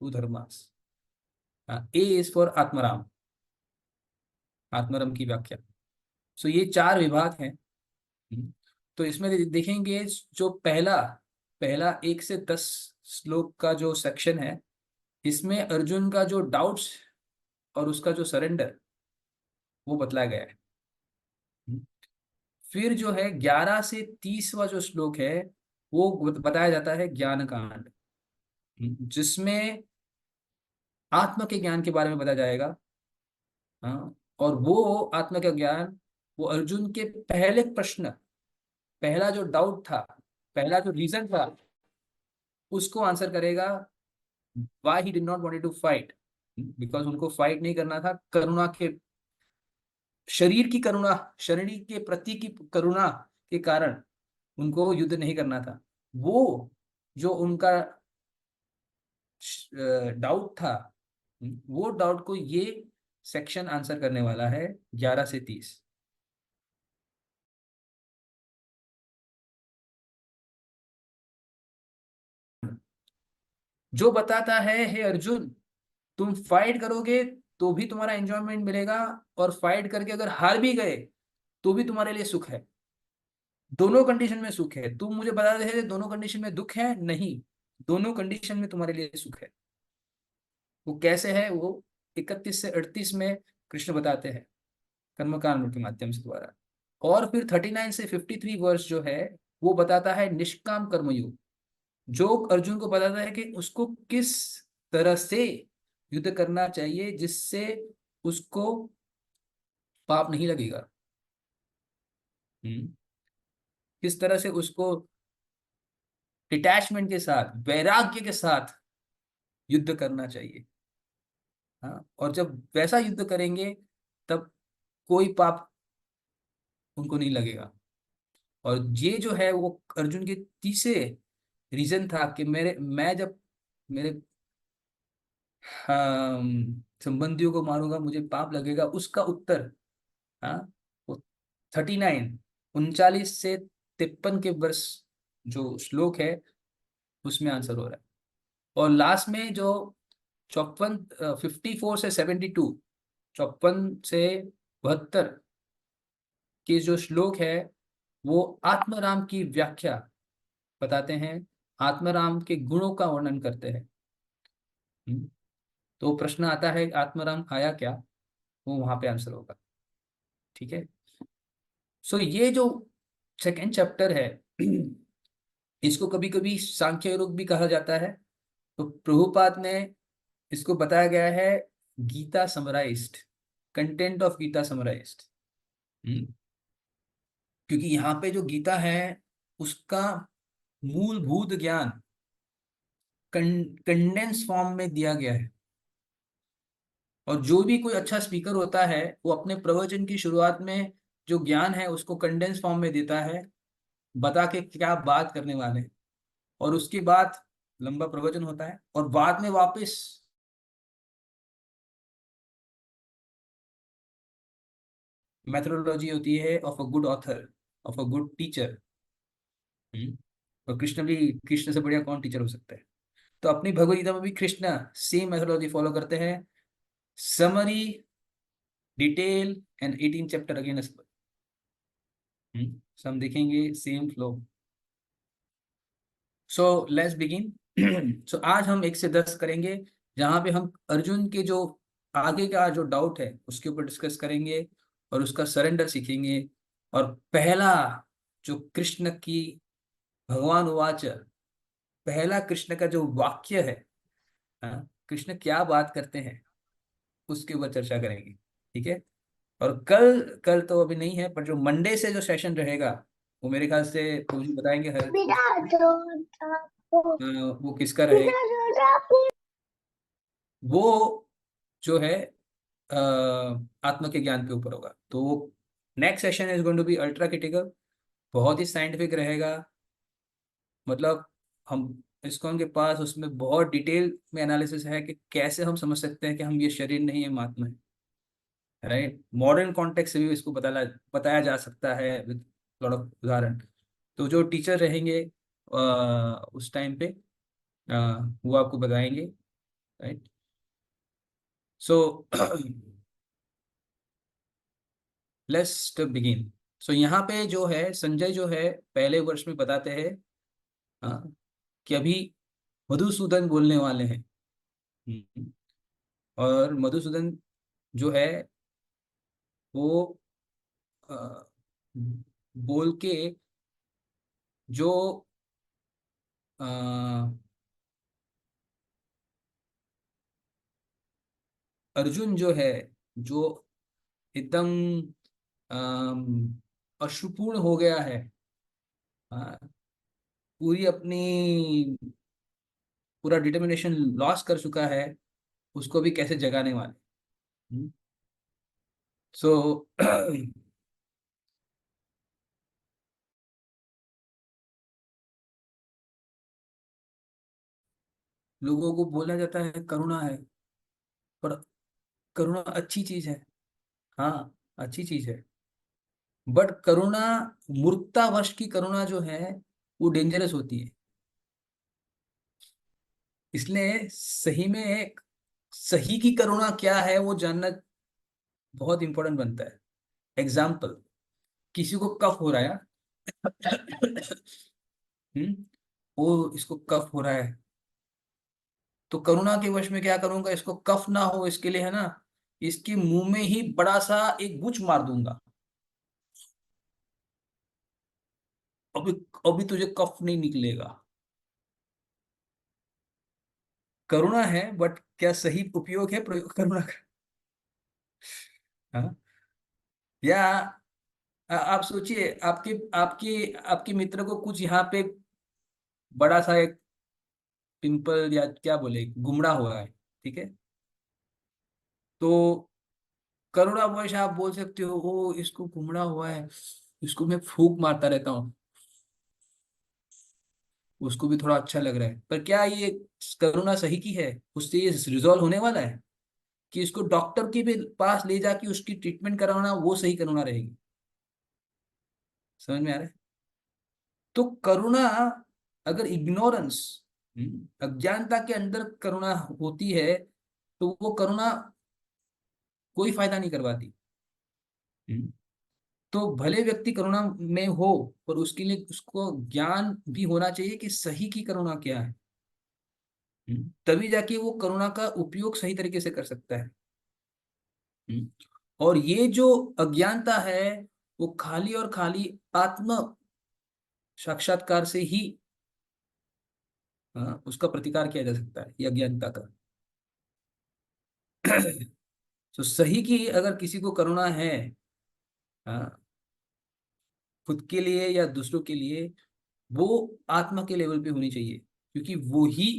टू धर्मास। A इज फॉर आत्मराम, आत्मरम की व्याख्या। सो ये 4 विभाग हैं। तो इसमें देखेंगे जो पहला 1 से 10 श्लोक का जो सेक्शन है, इसमें अर्जुन का जो डाउट्स और उसका जो सरेंडर वो बतलाया गया है। फिर जो है 11 से 30वां जो श्लोक है वो बताया जाता है ज्ञान कांड, जिसमें आत्म के ज्ञान के बारे में बताया जाएगा। और वो आत्म का ज्ञान वो अर्जुन के पहले प्रश्न, पहला जो डाउट था, पहला जो रीजन था, उसको आंसर करेगा। Why he did not wanted to fight? Because उनको फाइट नहीं करना था, करुणा के शरीर की करुणा, शरीर के प्रति की करुणा के कारण उनको युद्ध नहीं करना था। वो जो उनका डाउट था, वो डाउट को ये सेक्शन आंसर करने वाला है 11 से 30। जो बताता है, हे अर्जुन, तुम फाइट करोगे तो भी तुम्हारा एंजॉयमेंट मिलेगा, और फाइट करके अगर हार भी गए तो भी तुम्हारे लिए सुख है। दोनों कंडीशन में सुख है। तुम मुझे बता रहे थे दोनों कंडीशन में दुख है, नहीं, दोनों कंडीशन में तुम्हारे लिए सुख है। वो कैसे है, वो 31 से 38 में कृष्ण बताते हैं कर्मकांड के माध्यम से द्वारा। और फिर 39 से 53 वर्ष जो है वो बताता है निष्काम कर्मयोग, जो अर्जुन को बताता है कि उसको किस तरह से युद्ध करना चाहिए जिससे उसको पाप नहीं लगेगा। किस तरह से उसको डिटैचमेंट के साथ, वैराग्य के साथ युद्ध करना चाहिए। हाँ, और जब वैसा युद्ध करेंगे तब कोई पाप उनको नहीं लगेगा। और ये जो है वो अर्जुन के तीसरे रीजन था कि मैं जब मेरे संबंधियों को मारूंगा मुझे पाप लगेगा, उसका उत्तर, हाँ, वो 39 39 से 53 के वर्ष जो श्लोक है उसमें आंसर हो रहा है। और लास्ट में जो 54 से 72, 54 से 72 के जो श्लोक है वो आत्मराम की व्याख्या बताते हैं, आत्मराम के गुणों का वर्णन करते हैं। तो प्रश्न आता है आत्मराम आया क्या, वो वहां पे आंसर होगा। ठीक है। सो ये जो सेकेंड चैप्टर है इसको कभी कभी सांख्य योग भी कहा जाता है। तो प्रभुपाद ने इसको बताया गया है Gita summarized, content of Gita summarized. क्योंकि यहाँ पे जो गीता है उसका मूलभूत ज्ञान कंडेंस फॉर्म में दिया गया है। और जो भी कोई अच्छा स्पीकर होता है वो अपने प्रवचन की शुरुआत में जो ज्ञान है उसको कंडेंस फॉर्म में देता है, बता के क्या बात करने वाले हैं, और उसके बाद लंबा प्रवचन होता है और बाद में वापस मेथोडोलॉजी होती है of a good author, of a good teacher. और कृष्ण से बढ़िया कौन टीचर हो सकता है। तो अपनी भगवद गीता में भी कृष्ण सेम मेथोडोलॉजी फॉलो करते हैं, summary, detail and 18 chapter again. हम देखेंगे same flow. So let's begin. So आज हम 1 से 10 करेंगे, जहां पे हम अर्जुन के जो आगे का जो डाउट है उसके ऊपर डिस्कस करेंगे और उसका सरेंडर सीखेंगे। और पहला जो कृष्ण की भगवान उवाच, पहला कृष्ण का जो वाक्य है, हाँ, कृष्ण क्या बात करते हैं उसके ऊपर चर्चा करेंगे। ठीक है। और कल कल तो अभी नहीं है, पर जो मंडे से जो सेशन रहेगा वो मेरे ख्याल से प्रभु जी बताएंगे वो किसका रहेगा। वो जो है आत्मा के ज्ञान के ऊपर होगा। तो वो next session is going to be ultra critical, बहुत ही साइंटिफिक रहेगा। मतलब हम इसको के पास उसमें बहुत डिटेल में एनालिसिस है कि कैसे हम समझ सकते हैं कि हम ये शरीर नहीं है, आत्मा है। राइट, मॉडर्न कॉन्टेक्स्ट से भी इसको बताया जा सकता है विद लॉट ऑफ उदाहरण। तो जो टीचर रहेंगे उस टाइम पे वो आपको बताएंगे। Right. So let's begin. So यहाँ पे जो है संजय जो है पहले वर्ष में बताते हैं कि अभी मधुसूदन बोलने वाले हैं। और मधुसूदन जो है वो अ, बोल के जो अ, अर्जुन जो है जो एकदम अश्रुपूर्ण हो गया है, पूरी अपनी पूरा डिटर्मिनेशन लॉस कर चुका है, उसको भी कैसे जगाने वाले। सो लोगों को बोला जाता है करुणा है, पर करुणा अच्छी चीज है, हाँ अच्छी चीज है, बट करुणा, मूर्खतावश की करुणा जो है वो डेंजरस होती है। इसलिए सही में एक सही की करुणा क्या है वो जानना बहुत इंपॉर्टेंट बनता है। एग्जाम्पल, किसी को कफ हो रहा है, वो इसको कफ हो रहा है, तो करुणा के वश में क्या करूंगा, इसको कफ ना हो इसके लिए है ना, इसके मुंह में ही बड़ा सा एक गुच मार दूंगा, अभी अभी तुझे कफ नहीं निकलेगा। करुणा है, बट क्या सही उपयोग है प्रयोग करुणा का? हाँ? या आप सोचिए, आपके आपके आपके मित्र को कुछ यहाँ पे बड़ा सा एक पिंपल या क्या बोले गुमड़ा हुआ है, ठीक है, तो करुणावश आप बोल सकते हो ओ इसको गुमड़ा हुआ है, इसको मैं फूंक मारता रहता हूँ, उसको भी थोड़ा अच्छा लग रहा है, पर क्या ये करुणा सही की है? उससे ये रिजॉल्व होने वाला है कि इसको डॉक्टर के भी पास ले जाके उसकी ट्रीटमेंट कराना वो सही करुणा रहेगी? समझ में आ रहा है? तो करुणा, अगर इग्नोरेंस, अज्ञानता के अंदर करुणा होती है, तो वो करुणा कोई फायदा नहीं करवाती। हम्म, तो भले व्यक्ति करुणा में हो, पर उसके लिए उसको ज्ञान भी होना चाहिए कि सही की करुणा क्या है। तभी जाके वो करुणा का उपयोग सही तरीके से कर सकता है। हम्म, और ये जो अज्ञानता है वो खाली और खाली आत्म साक्षात्कार से ही उसका प्रतिकार किया जा सकता है, ये अज्ञानता का। तो सही की अगर किसी को करुणा है, हाँ, खुद के लिए या दूसरों के लिए, वो आत्मा के लेवल पे होनी चाहिए, क्योंकि वो ही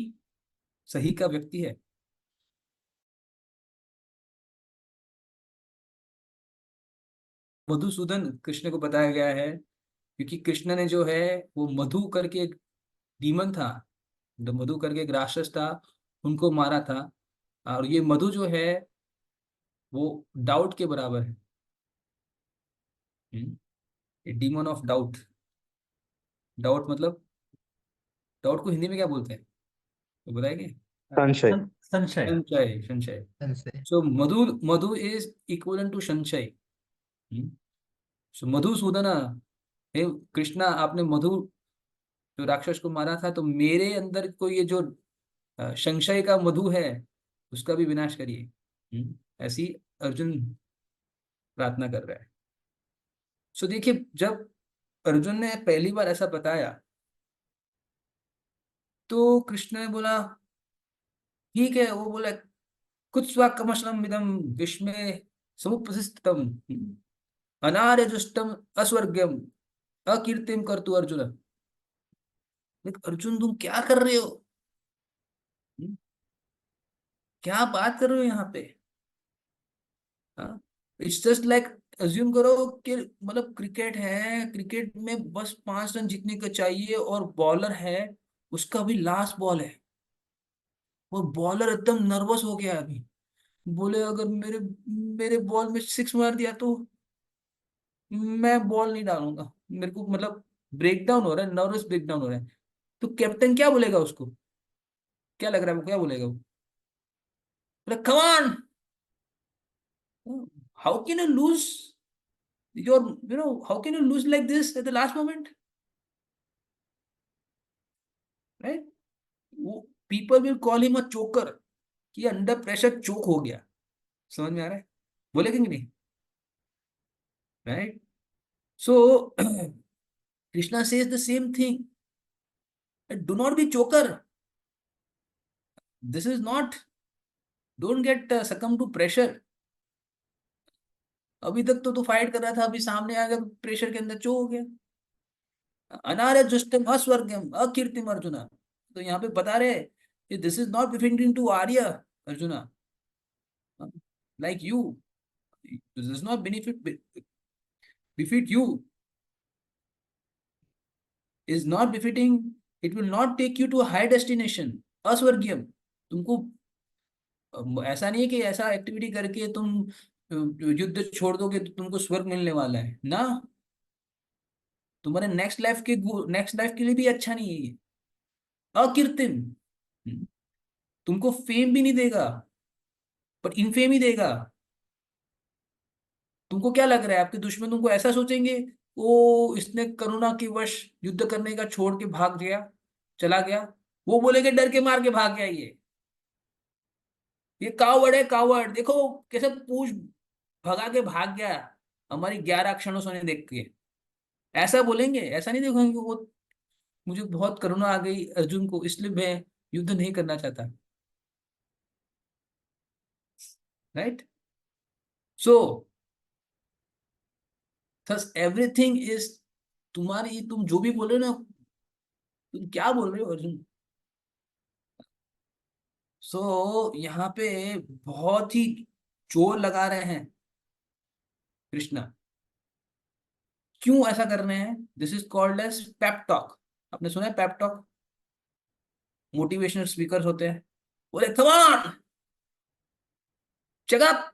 सही का व्यक्ति है। मधुसूदन कृष्ण को बताया गया है, क्योंकि कृष्ण ने जो है वो मधु करके एक डीमन था, जो मधु करके एक राक्षस था, उनको मारा था। और ये मधु जो है वो डाउट के बराबर है। Demon of doubt. डाउट मतलब, डाउट को हिंदी में क्या बोलते हैं तो बताएंगे? संशय। संशय। संशय, संशय। संशय। सो मधु, मधु इज इक्वल टू संशय। सो मधुसूदन, हे कृष्णा, आपने मधु जो राक्षस को मारा था, तो मेरे अंदर को ये जो संशय का मधु है उसका भी विनाश करिए। ऐसी अर्जुन प्रार्थना कर रहा है। सो देखिए, जब अर्जुन ने पहली बार ऐसा बताया तो कृष्ण ने बोला ठीक है, वो बोला कुत्स्वा कमशनम इदम विस्मय समुपस्थितम अनार्य जुष्टम अस्वर्ग्यम अकीर्तिम कर तू अर्जुन। अर्जुन तुम क्या कर रहे हो? हम्म, क्या बात कर रहे हो यहाँ पे? इट्स जस्ट लाइक, अज्यूम करो कि मतलब क्रिकेट है, क्रिकेट में बस 5 रन जीतने का चाहिए और बॉलर है, उसका भी लास्ट बॉल है, और बॉलर एकदम नर्वस हो गया अभी, बोले अगर मेरे मेरे बॉल में 6 मार दिया तो मैं बॉल नहीं डालूंगा, मेरे को मतलब ब्रेक डाउन हो रहा है, नर्वस ब्रेक डाउन हो रहा है। तो कैप्टन क्या बोलेगा उसको? क्या लग रहा है वो क्या बोलेगा? वो बोले come on, how can you lose your, how can you lose like this at the last moment, right? वो people will call him a choker, कि अंडर प्रेशर चोक हो गया। समझ में आ रहा है? बोलेंगे कि नहीं? Right? So Krishna says the same thing, do not be choker, this is not, don't get succumb to pressure. अभी तक तो तू फाइट कर रहा था, अभी सामने आ गया प्रेशर के अंदर चो हो गया। अनार्य जुष्टम अस्वर्गम अकीर्तिम अर्जुना। तो यहाँ पे बता रहे this is not befitting to Arya Arjuna, like you, this is not befit you, is not befitting, it will not take you to a high destination. अस्वर्गीयम। तुमको ऐसा नहीं है कि ऐसा एक्टिविटी करके तुम युद्ध छोड़ दोगे तो तुमको स्वर्ग मिलने वाला है ना। तुम्हारे नेक्स्ट लाइफ के लिए भी अच्छा नहीं है ये। अकीर्तिम, तुमको फेम भी नहीं देगा, पर इनफेम ही देगा। तुमको क्या लग रहा है, आपके दुश्मन तुमको ऐसा सोचेंगे, वो इसने करुणा के वश युद्ध करने का छोड़ के भाग गया, चला गया, वो बोलेंगे डर के मार के भाग गया ये कावड़ है, कावड़, देखो कैसे पूछ भगा के भाग गया हमारी 11 क्षणों सोने देख के। ऐसा बोलेंगे, ऐसा नहीं देखोगे वो मुझे बहुत करुणा आ गई अर्जुन को, इसलिए मैं युद्ध नहीं करना चाहता। Right. So thus everything is, तुम्हारी, तुम जो भी बोल रहे हो ना, तुम क्या बोल रहे हो अर्जुन। यहाँ पे बहुत ही जोर लगा रहे हैं कृष्णा। क्यों ऐसा कर रहे हैं? This is called as pep talk. आपने सुना है पेप टॉक? मोटिवेशनल स्पीकर्स होते हैं, बोले come on, check up,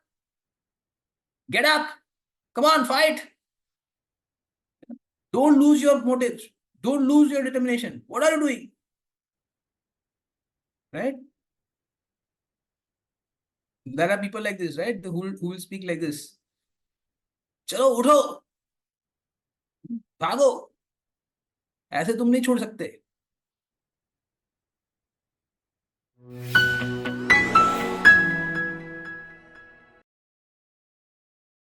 get up, come on fight, don't lose your motives, don't lose your determination, what are you doing, right? There are people like this, right? Who will speak like this. चलो उठो, भागो, ऐसे तुम नहीं छोड़ सकते।